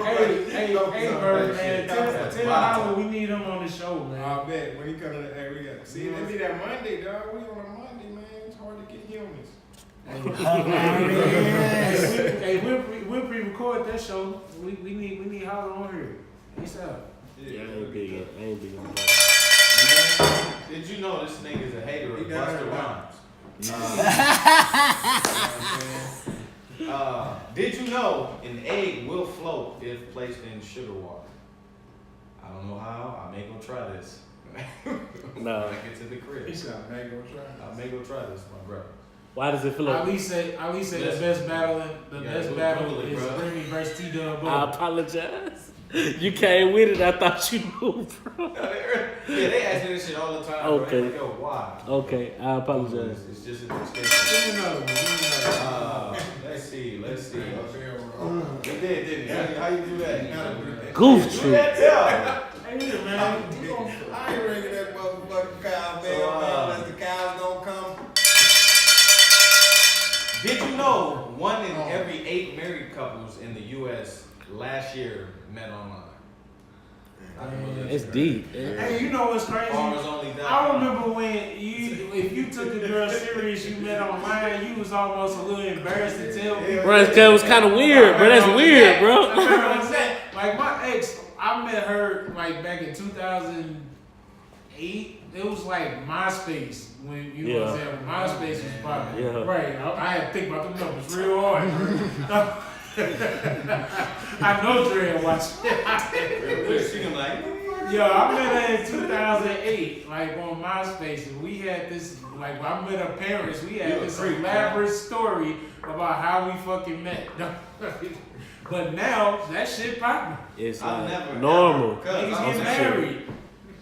Bird, man, That's tell wild. Holla we need him on the show, man. I bet when he come to the, hey, we got see they be that Monday, dog. We on a Monday, man. It's hard to get humans. Hey, we'll pre-record that show. We need Holla on here. Peace out. Yeah, I ain't big in the battle. Did you know this nigga is a hater of Busta Rhymes? Did you know an egg will float if placed in sugar water? I don't know how. I may go try this. No. When I get to the crib. He said, I ain't gonna try. I may go try this, my brother. Why does it feel like? Ali said the best battle Google it, is bro. Remy versus T-Dub. I apologize. You came with it. I thought you knew, bro. Yeah, they ask me this shit all the time. Okay. Bro. Like, yo, why? Okay, I apologize. It's just an Give extension. me another one. Let's see. You did, didn't you? How you do that? Goof Do troop. that, yeah. Hey, man. I ain't ringing that motherfucking cow bell, So, man, unless the cows don't come. Did you know 1 in every 8 married couples in the U.S. last year met online? It's deep. Hey, you know what's crazy? Farmers only die. I remember when if you took a girl serious you met online, you was almost a little embarrassed to tell people. Bro, it was kind of weird, bro. That's weird, bro. Like my ex, I met her like back in 2008. It was like MySpace when you know what I'm saying. When MySpace was popping. Yeah. Right. I had to think about the numbers real hard. I know Dre watched it. She can like, Yo, I met her in 2008, like on MySpace, and we had this, like, when I met her parents, we had this elaborate story about how we fucking met. But now, that shit popping. It's I've like never normal. Niggas get married.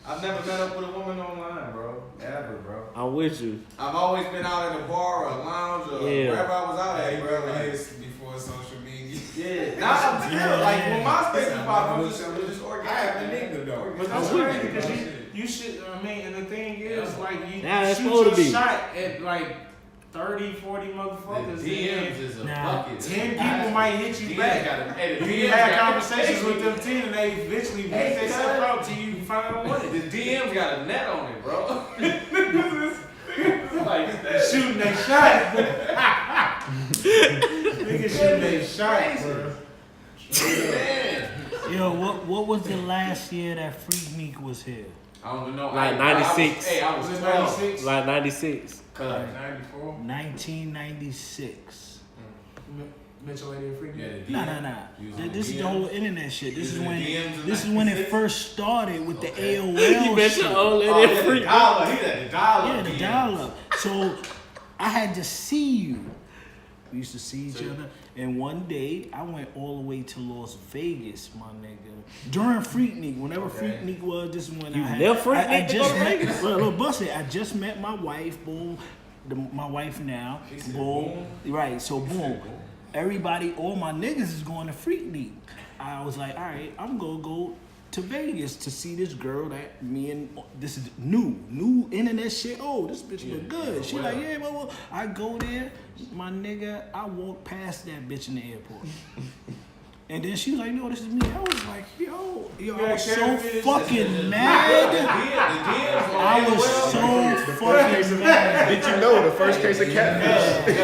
I've never met up with a woman online, bro. Ever, bro. I'm with you. I've always been out at a bar or a lounge or wherever I was out at, bro. Like, Before social media. yeah. Now I'm still like when MySpace was popping, it was just I organic. have a nigga though. But that's crazy because you should, I mean, and the thing is, like, you Nah, it's shoot supposed your to be. shot at like 30, 40 motherfuckers. The DMs is a bucket. 10 people might hit you back. You had conversations with them 10 and they eventually beat themselves out till you find one. The DMs got a net on it, bro. Like shooting their shot. Niggas shooting their shot, bro. Man. Yo, what was the last year that Freak Meek was here? I don't know. Like 96. I was Was it 12. 96? Like 96. Cause 94? 1996. Mitchell Lady and Freak. yeah, the Nah. Using This is the DMs. whole internet shit. This is Using when the DMs in this is when it 96? first started with the Okay. AOL You bet shit. your old lady Oh, and yeah, freak. the dollar. He had the dollar. Yeah, the DMs. dial-up. So I had to see you. We used to see each other, and one day I went all the way to Las Vegas, my nigga. During Freaknik, whenever Freaknik was, this is when You I had. left Freaknik I to just go to met. Vegas? Look, bust it. I just met my wife. Boom. My wife now. Boom. Right. So boom. Everybody, all my niggas is going to Freaknik. I was like, all right, I'm gonna go to Vegas to see this girl that me and this is new internet shit. Oh, this bitch look good. She like, yeah, blah. I go there, my nigga. I walk past that bitch in the airport, and then she was like, no, this is me. I was like, yo, I was so fucking mad. I was so fucking mad. Did you know the first case of catfish?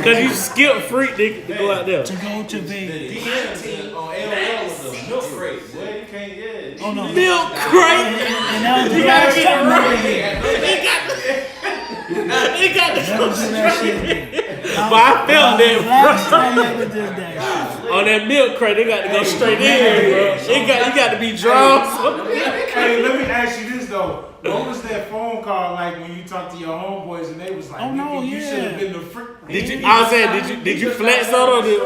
Cause you skipped freak nigga to go out there. To go to The Vegas. DMs on AOL was a milk rate. Boy, you can't get it. Oh no. Milk crate. And that was the last time I ever did. They got the Never do that shit again. But I felt that, Last time I ever did that shit. on that milk crate. They got to go straight in, bro. You got to be drawn. Hey, let me ask you this though. What was that phone call like when you talked to your homeboys and they was like, Oh, no, you should have yeah. been the freak. I was saying, did you flex on it?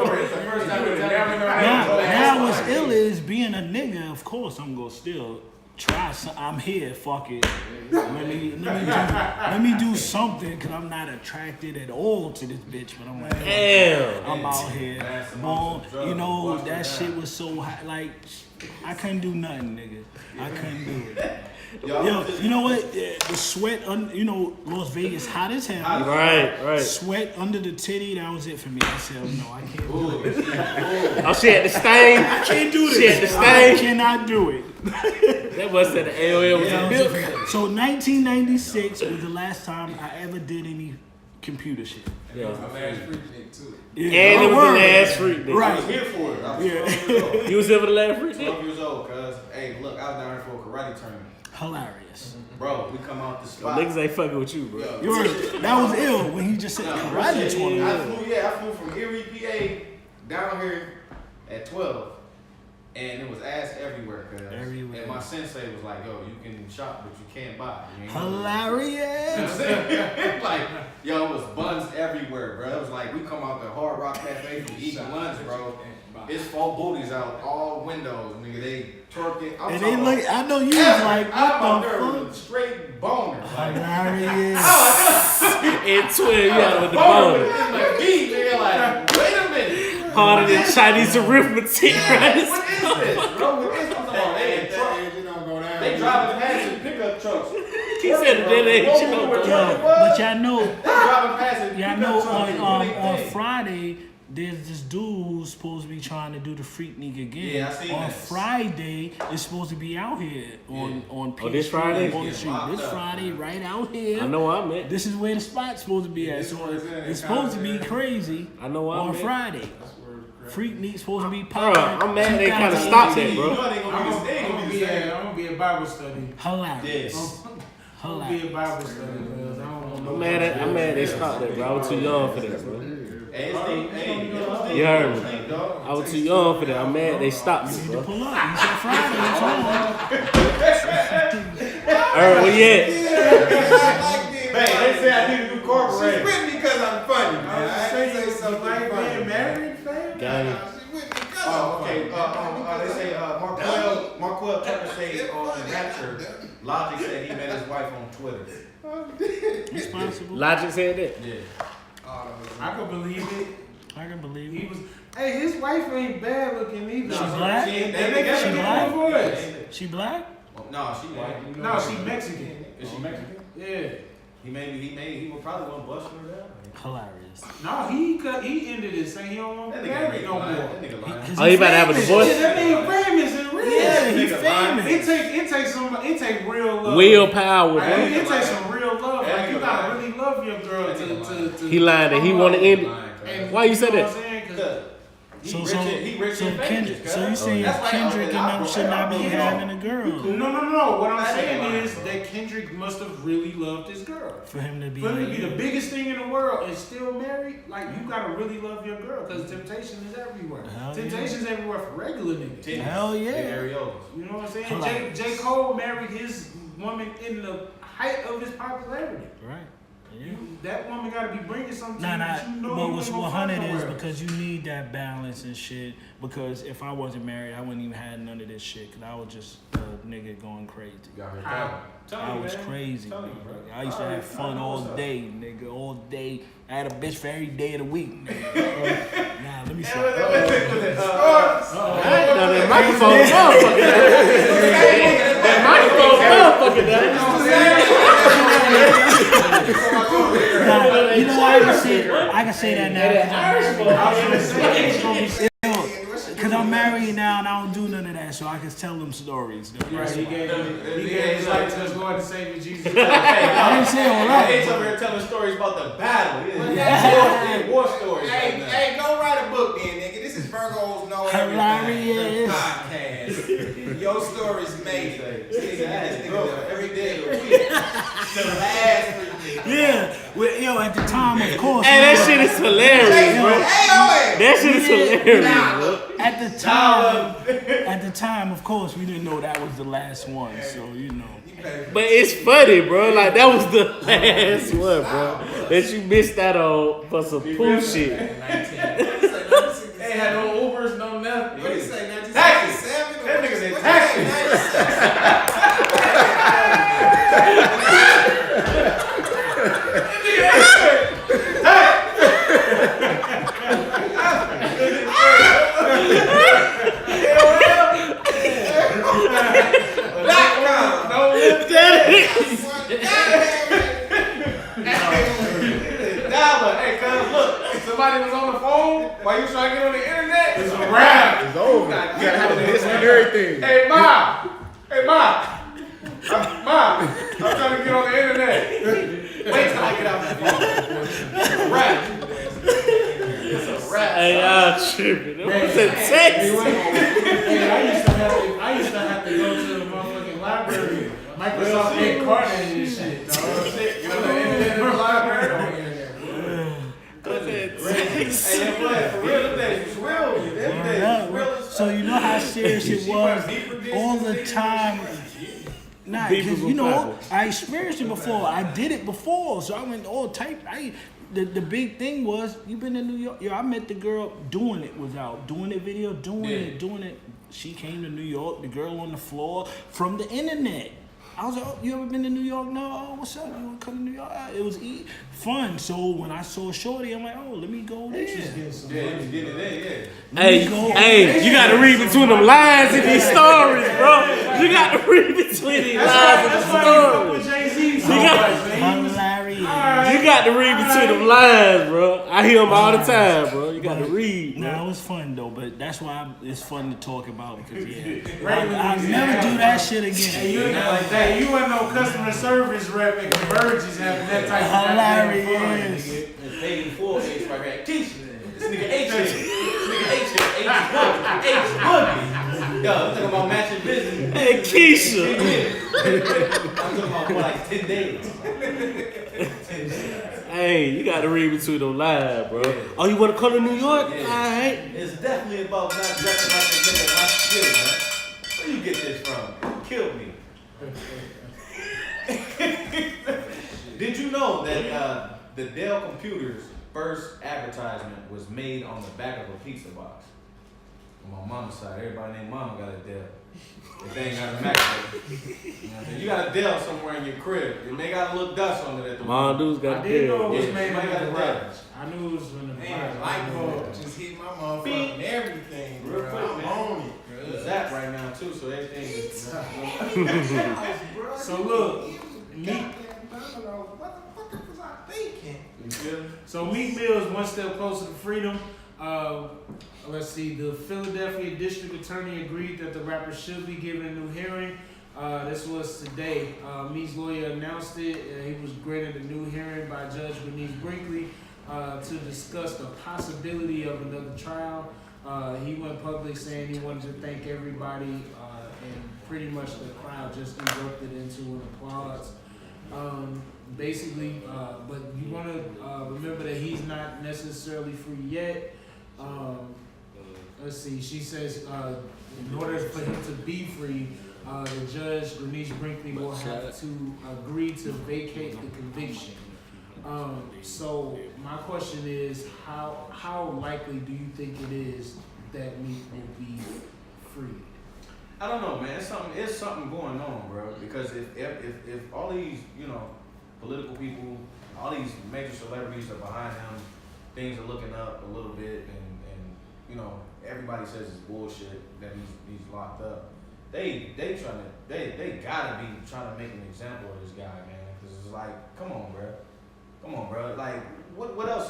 Now what's ill is being a nigga, of course I'm gonna still try I'm here, fuck it. Let me do something because I'm not attracted at all to this bitch, but I'm like, Damn. I'm out here. Boom. You know, that shit was so hot. Like, I couldn't do nothing, nigga. I couldn't do it. Yo, you know what? The sweat, you know, Las Vegas hot as hell. Right. Sweat under the titty, that was it for me. I said, no, I can't do it. Oh, she had the stain. I can't do this. She had the I stain. cannot do it. That must have the AOL was That a was milk. it. So 1996 was the last time I ever did any computer shit. Yeah. My last freak nigga too. Yeah, And it was the word. last freak. Nigga. I Right. was here for it. I was Yeah. 12 years old. You was here for the last freak. 12 years old, cuz. Hey, look, I was down here for a karate tournament. Hilarious. Bro, we come out the Yo, spot. niggas ain't fucking with you, bro. Yo, You heard, that was ill when he just said karate tournament. I flew from Erie, PA down here at 12. And it was ass everywhere, cuz. Everywhere. And my sensei was like, yo, you can shop, but you can't buy. You ain't know. Hilarious. Like, yo, it was buns everywhere, bro. It was like, we come out the Hard Rock Cafe from eating lunch, bro. It's 4 booties out all windows, nigga. They twerking. I'm And they talking look, about I know you was like, I'm out what there the with fuck? straight boners. Like, Hilarious. And 12, you out with the boner bone. in my feet, nigga. Like, wait a minute. Harder than Chinese arithmetic, right? What is this, bro? What is this? I'm talking about, they driving past in pickup trucks. He said that ain't you know, Yo, but y'all know, They driving past in y'all pickup know trucks. and on doing on their thing. Friday, there's this dude who's supposed to be trying to do the Freaknik again. Yeah, I seen on that. Friday, it's supposed to be out here on P this Friday? on the street. This Friday, right out here. I know where I'm at. This is where the spot's supposed to be at. So it's supposed to be crazy I know where I'm on at. Friday. Freaknik's supposed to be Bro, popping. I'm mad they kind of stopped that, You bro. know they gonna be the same. I'm gonna be at Bible study. Hilarious. Yes. I'm gonna be at Bible study, man. I don't know. I'm mad they stopped that, bro. I was too young for that, bro. Hey, it's deep. Hey, You heard me. Deep, dog. I was too young for that. I'm mad they stopped me, bro. Pull up. You said Friday. It's Where you at? Hey, they say I need to do corporate. She's with me because I'm funny, man. I Say didn't say something like funny. being married, fam? Got it. She's with me because Oh, I'm okay. funny. They say Marquell Tucker said on Rapture, Logic said he met his wife on Twitter. It's possible. Logic said that. Yeah. I could believe it. I can believe He it. was. Hey, his wife ain't bad looking either. She black? She ain't They they got She a black? good voice. She black? No, she white. No, she Mexican. Is she Mexican? Yeah. He would probably want to bust her down. Hilarious. No, he ended it saying he don't want to That marry nigga no more. lying. That nigga lying. Oh, he about to have a famous. divorce? Yeah, that nigga famous and real. Yeah, he Nigga lying. famous. It take real love. Willpower, Like, bro. it takes some real love. That Like you nigga gotta lying. really love your girl That nigga to He lied that he want to end it. And Why you say know that? what I'm saying? 'Cause So He rich and famous. Kendrick, cuz. so you saying That's like Kendrick and them should not be having a girl No. What I'm That saying nigga lying, is bro. that Kendrick must have really loved his girl. for him to be For him to like, be the biggest thing in the world and still married, like you gotta really love your girl because temptation is everywhere. Hell yeah. Temptation is everywhere for regular niggas. Hell yeah. Areolas. You know what I'm saying? Hilarious. J. Cole married his woman in the height of his popularity. right? Yeah. That woman gotta be bringing something to Nah, you nah. that you know But you what's ain't gonna 100 find is nowhere. because you need that balance and shit. Because if I wasn't married, I wouldn't even have none of this shit. Cause I was just a nigga going crazy. I was crazy, Tell bro. you, bro. I used to have fun all day, nigga, all day. I had a bitch for every day of the week, nigga. Nah, let me stop. Now that microphone is motherfucking down. That microphone is motherfucking down. Nah, you know why I can say that now. Cause I'm married now and I don't do none of that, so I can tell them stories. Though. Right, he gave his life to his Lord and Savior Jesus. I didn't say all He's that. over here telling stories about the battle. Yeah. War stories. Hey, right now. hey, go write a book then, nigga. This is Virgos No Hilarious. Everything podcast. Your stories made This nigga every day of the week. The last 3 days. Yeah, well, yo, at the time, of course. Hey, that shit is hilarious, bro. Hey, That shit is hilarious, bro. At the time, of course, we didn't know that was the last one. So you know. But it's funny, bro. Like, that was the last one, bro. That you missed out on for some pool shit. Ain't had no Ubers, no nothing. What do you say, 1967? That nigga said taxi. Hey, cuz, look, if somebody was on the phone while you trying to get on the internet, it's a wrap. It's over. You gotta have the history and everything. Hey, Ma. I'm trying to get on the internet. Wait till I get out the phone. It's a wrap. It's a wrap. Hey, y'all tripping. That was a text. Hey, I used to have to go to the motherfucking library. Microsoft incarnated this shit, dog. You know the internet in the library? Hey, for real, them days was real. Them days was real. So you know how serious it was all the time. Nah, because you know I experienced it before. I did it before, so I went all type. The big thing was you been in New York. Yo, I met the girl doing it without doing it video, doing it. She came to New York. The girl on the floor from the internet. I was like, oh, you ever been to New York? No. Oh, what's up? You want to come to New York? It was fun. So when I saw Shorty, I'm like, oh, let me go there. Yeah, you was getting it in, Hey, you gotta read between them lines in these stories, bro. You gotta read between these lines in the stories. You got to read between them lines, bro. I hear them all the time, bro. You got to read. Nah, it was fun though, but that's why it's fun to talk about because I'll never do that shit again. You ain't no customer service rep at Virgos having that type of hilarious. It's paid in full H right here. This nigga H shit. Yo, I'm talking about matching business. Hey, Keisha. I'm talking about more like 10 days. Hey, you got to read between them lines, bro. Oh, you want to come to New York? Yeah. All right. It's definitely about not dressing like a nigga my skill, man. Where you get this from? Kill me. Did you know that the Dell Computers first advertisement was made on the back of a pizza box? On my mama's side, everybody named Mama got a Dell. If they ain't got a Mac, you got a Dell somewhere in your crib, and they got a little dust on it at the Mom dude's got I didn't know it was Yeah, made in somebody got the a garage. I knew it was in the Man, garage. light bulb just hit my motherfucking everything, bro. Real quick, I'm man. on it, It's Zap right now too, so everything is. So look, What the fuck was I thinking? You feel me? So Meek Mill is one step closer to freedom. Let's see. The Philadelphia District Attorney agreed that the rapper should be given a new hearing. This was today. Meek's lawyer announced it. He was granted a new hearing by Judge Bernice Brinkley to discuss the possibility of another trial. He went public saying he wanted to thank everybody, and pretty much the crowd just erupted into an applause. Basically, but you want to remember that he's not necessarily free yet. Let's see. She says in order for him to be free, the judge, Bernice Brinkley, will have to agree to vacate the conviction. So my question is, how likely do you think it is that Meek will be free? I don't know, man. It's something going on, bro. Because if all these, political people, all these major celebrities are behind him, things are looking up a little bit, and everybody says it's bullshit that he's locked up. They gotta be trying to make an example of this guy, man. Because it's like, come on, bro. Like, what else,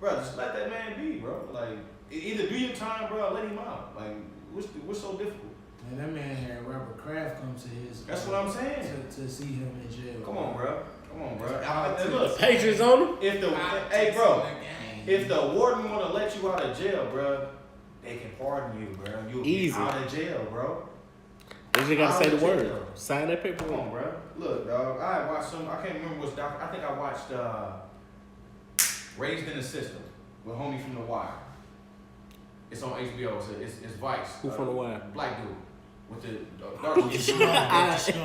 bro? Just let that man be, bro. Like, either do your time, bro, or let him out. Like, what's so difficult? Man, that man had Robert Kraft come to his. That's what I'm saying. To see him in jail. Come on, bro. Politics. Look, Patriots on him? if the warden want to let you out of jail, bro, they can pardon you, bro. You'll Easy. be out of jail, bro. They just gotta say the word. Sign that Come paperwork. on, bro. Look, dog. I watched some. I can't remember which doc. I think I watched Raised in the System with homie from The Wire. It's on HBO. It's Vice. Who from The Wire? Black dude with the dark skin.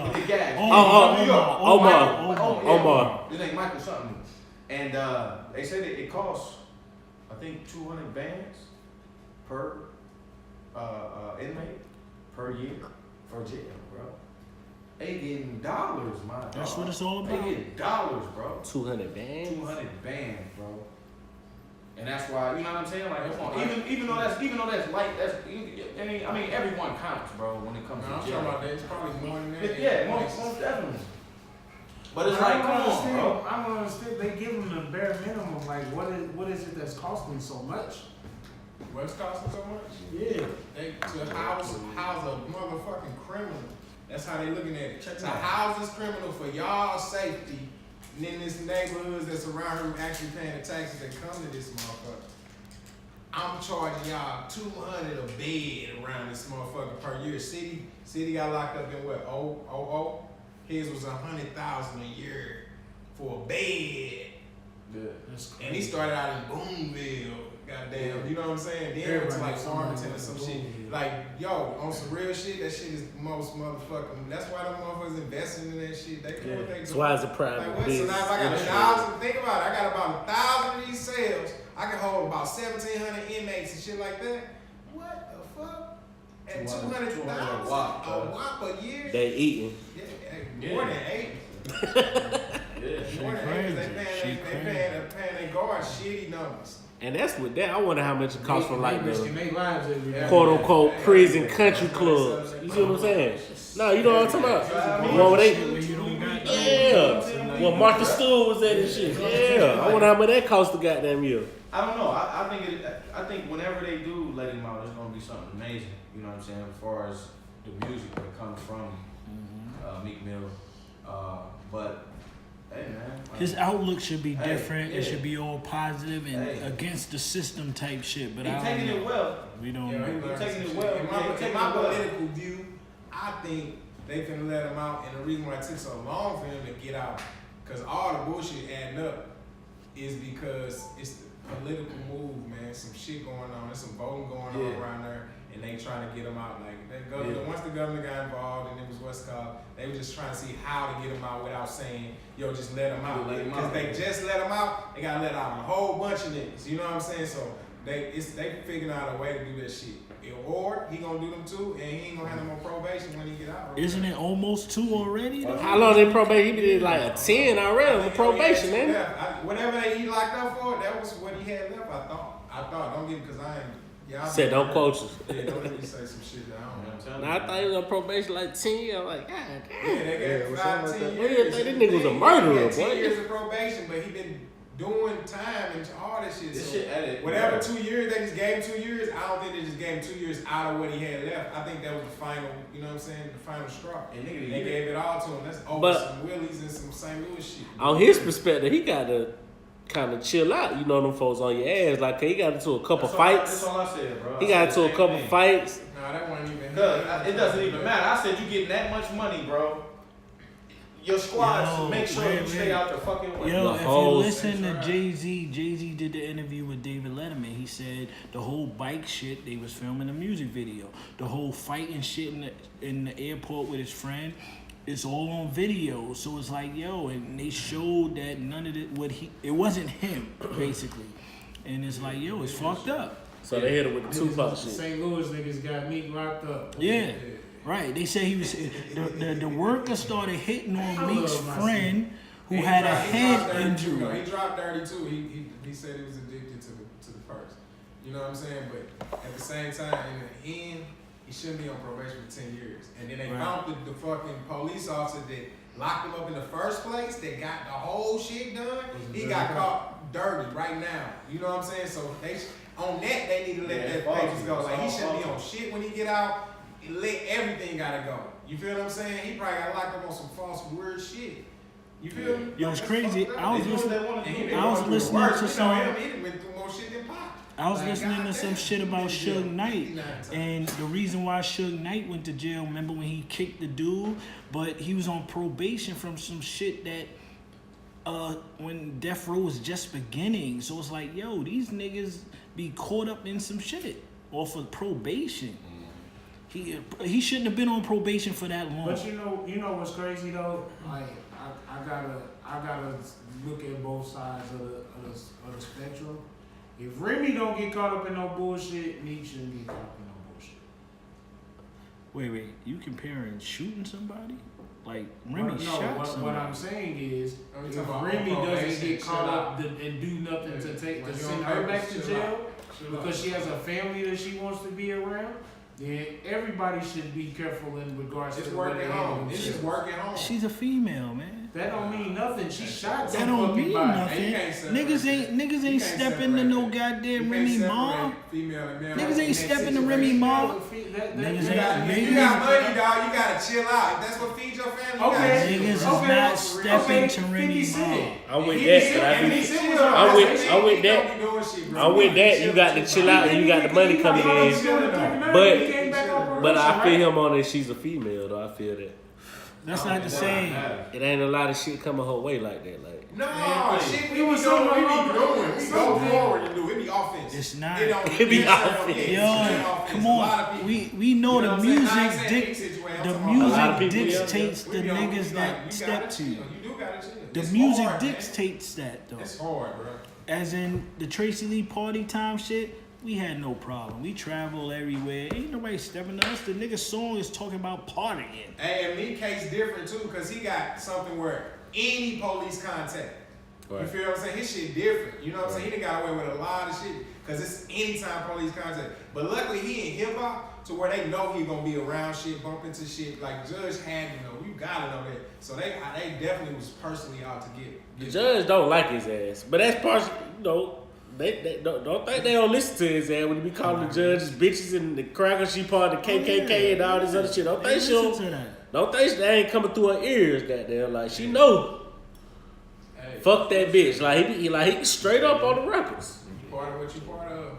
With the gas. Omar. His name Michael something. And they said it costs, I think, 200 bands per inmate per year for jail, bro. They getting dollars, my dog. That's what it's all about. They getting dollars, bro. 200 bands. 200 bands, bro. And that's why, you know what I'm saying? Like, come on, even though that's light, I mean, everyone counts, bro, when it comes I'm to jail. talking about that. It's probably more than that. Yeah, most definitely. But it's like, come on, bro. I don't understand. They give them the bare minimum. Like, what is it that's costing so much? What's costing so much? Yeah. They to house a motherfucking criminal. That's how they looking at it. To house this criminal for y'all safety, and in this neighborhoods that's around here actually paying the taxes that come to this motherfucker. I'm charging y'all $200 a bed around this motherfucker per year. City got locked up in what? His was $100,000 a year for a bed. Yeah. And he started out in Boonville. Goddamn, you know what I'm saying? Then went to like Farmington or some shit. Like, yo, on some real shit, that shit is most motherfucking. That's why them motherfuckers investing in that shit. They do what they do. That's why it's a Like, private what? So business. now if I got 1,000, think about it. I got about 1,000 of these cells. I can hold about 1,700 inmates and shit like that. What the fuck? At 200,000 a whop a year? They eating. Yeah, more than 8. More than 8. They paying their guards shitty numbers. And that's what that. I wonder how much it costs for like risking the their lives every day. quote unquote prison country clubs. You see what I'm saying? No, you know what I'm talking about. The one where they, well, Martha Stewart was at and shit. Yeah, I wonder how much that cost the goddamn year. I don't know. I think whenever they do let him out, it's gonna be something amazing. You know what I'm saying? As far as the music that comes from Meek Mill, but hey man, His outlook should be different. yeah. It should be all positive and against the system type shit. But he's taking it well. We don't Yeah, know. He's taking it well. In my political view, I think they finna let him out, and the reason why it took so long for him to get out, because all the bullshit adding up, is because it's the political move, man. Some shit going on, there's some voting going on around there, and they trying to get him out. Like once the governor got involved, and it was what's called, they were just trying to see how to get him out without saying, yo, just let him out. Because they just let him out, they gotta let out a whole bunch of niggas. You know what I'm saying? So they figuring out a way to do that shit. Or he gonna do them too, and he ain't gonna have no more probation when he get out. Isn't it almost 2 already? Though? How long they probation? He did like a 10 already with probation, man. Whatever he locked up for, that was what he had left. I thought. Don't get it because I ain't. Yeah, Said don't quote you. Yeah, don't let me say some shit that I don't know. Now I thought he was on probation like 10 years. I'm like, God Yeah, damn. they got 5, 10 What do you years. think? This nigga was a murderer, He had 10 boy. years of probation, but he been doing time and all that shit. This So shit added. whatever 2 years they just gave him 2 years, I don't think they just gave him 2 years out of what he had left. I think that was the final, you know what I'm saying, the final straw. And nigga, They gave it all to him. That's over But- some Willies and some St. Louis shit. On his perspective, he got to kind of chill out. You know them folks on your ass. Like, he got into a couple fights. That's all I said, bro. He got into a couple fights. Nah, that wasn't even. Cause it doesn't even matter. I said you getting that much money, bro. Your squad should make sure you stay out the fucking way. Yo, The if you whole- listen to Jay-Z did the interview with David Letterman. He said the whole bike shit, they was filming a music video. The whole fighting shit in the airport with his friend, it's all on video. So it's like, yo, and they showed that none of it, it wasn't him, basically. And it's like, yo, it's fucked up. So they hit him with the Tupac The shit. St. Louis niggas got Meek locked up. Yeah. Right, they say he was the worker started hitting on Meek's friend who had a head injury. No, he dropped 32. He said he was addicted to the perks. You know what I'm saying? But at the same time, in the end, he shouldn't be on probation for 10 years. And then they found the fucking police officer that locked him up in the first place, that got the whole shit done. He got caught dirty right now. You know what I'm saying? So on that, they need to let that papers go. Like, he shouldn't be on shit when he get out. Everything gotta go. You feel what I'm saying? He probably got locked up on some false weird shit. You feel me? Yo, it's crazy. I was listening to He some. done went through more shit than Pop. I was Like, listening to some goddamn, shit about he been Suge jailed Knight, 59 times. and the reason why Suge Knight went to jail, remember when he kicked the dude, but he was on probation from some shit that when death row was just beginning. So it's like, yo, these niggas be caught up in some shit off of probation. He shouldn't have been on probation for that long. But you know what's crazy though? Like I gotta look at both sides of the spectrum. If Remy don't get caught up in no bullshit, Meek shouldn't get caught up in no bullshit. Wait, you comparing shooting somebody? Like Remy No, shot what somebody. I'm saying is, I'm if talking about Remy doesn't probation, get caught chill up out. and do nothing to take When to you send on her back papers, to chill jail out. Chill because out. she has a family that she wants to be around, then everybody should be careful in regards It's to work what they at handle home. It's just themselves. work at home. She's a female, man. That don't mean nothing. She shot That some don't fucking mean body. nothing. you can't separate Niggas ain't can't stepping to separate no that. goddamn You Remy can't Ma. separate female and male. Niggas in ain't that stepping to situation. Remy Ma. Niggas If Niggas you got money, dog, you gotta chill out. If that's what feeds your family, you Okay. gotta chill, Niggas is bro. not stepping to Remy 50 Ma. Cent. I'm with 50 that, Cent- but I and be- 50 Cent was I'm on with- that I'm with shit. that. He don't be doing shit, bro. I'm with that. You got to chill out and you got the money coming in. But I feel him on that she's a female though. I feel that. That's not the same. It ain't a lot of shit coming her way like that. Like No, shit, we It was be doing, something we wrong be doing. We with go something. forward and do. It be offense. It's not. It don't It be necessarily offense. offense. Yo, It be offense. come A lot of on. people- We know You the what I'm saying? I ain't music saying dic big situation. I'm the talking about a lot of music people, yeah. dictates we the be on- we niggas be that like, you step gotta to chill. you. You do gotta chill. The It's music hard, man. dictates that though. It's hard, bro. As in the Tracy Lee party time shit, we had no problem. We travel everywhere. Ain't nobody stepping to us. The nigga song is talking about partying. Hey, and Meek case different too, cause he got something where any police contact. You Right. feel what I'm saying? His shit different. You know what I'm saying? He done got away with a lot of shit, cause it's anytime police contact. But luckily he in hip hop to where they know he gonna be around shit, bump into shit. Like Judge had to know. You gotta know that. So they definitely was personally out to get. the judge don't like his ass, but that's partially, you know. They don't think they don't listen to his ass when he be calling the judges bitches and the cracker she part of the KKK and all this other shit. Don't think Listen to that. don't think they ain't coming through her ears. Goddamn, like she know. Hey, Fuck that bitch. Like he straight up on the records. you part of what you part of.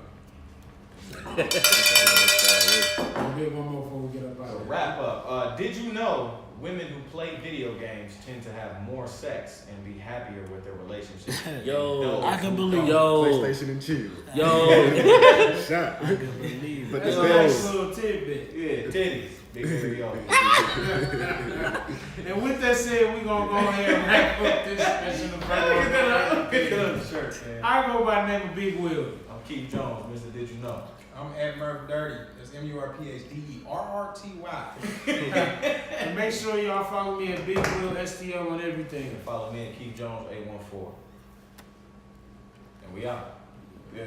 I'll get one more before we get up out So of here. wrap up. Did you know women who play video games tend to have more sex and be happier with their relationships? Yo. Those I can who believe don't. Yo, PlayStation and chill. yo, Shot. I can believe But it. the That's a nice bells. little tidbit. Yeah, titties. Big hairy yo. And with that said, we gonna go ahead and wrap up this session of Pick it up the shirt, man. I go by the name of Big Will. I'm Keith Jones, Mr. Did You Know? I'm at Murph Dirty. That's MurphDerty. And make sure y'all follow me at Big Will STL on You everything. can follow me at Keith Jones 814. And we out. Yeah.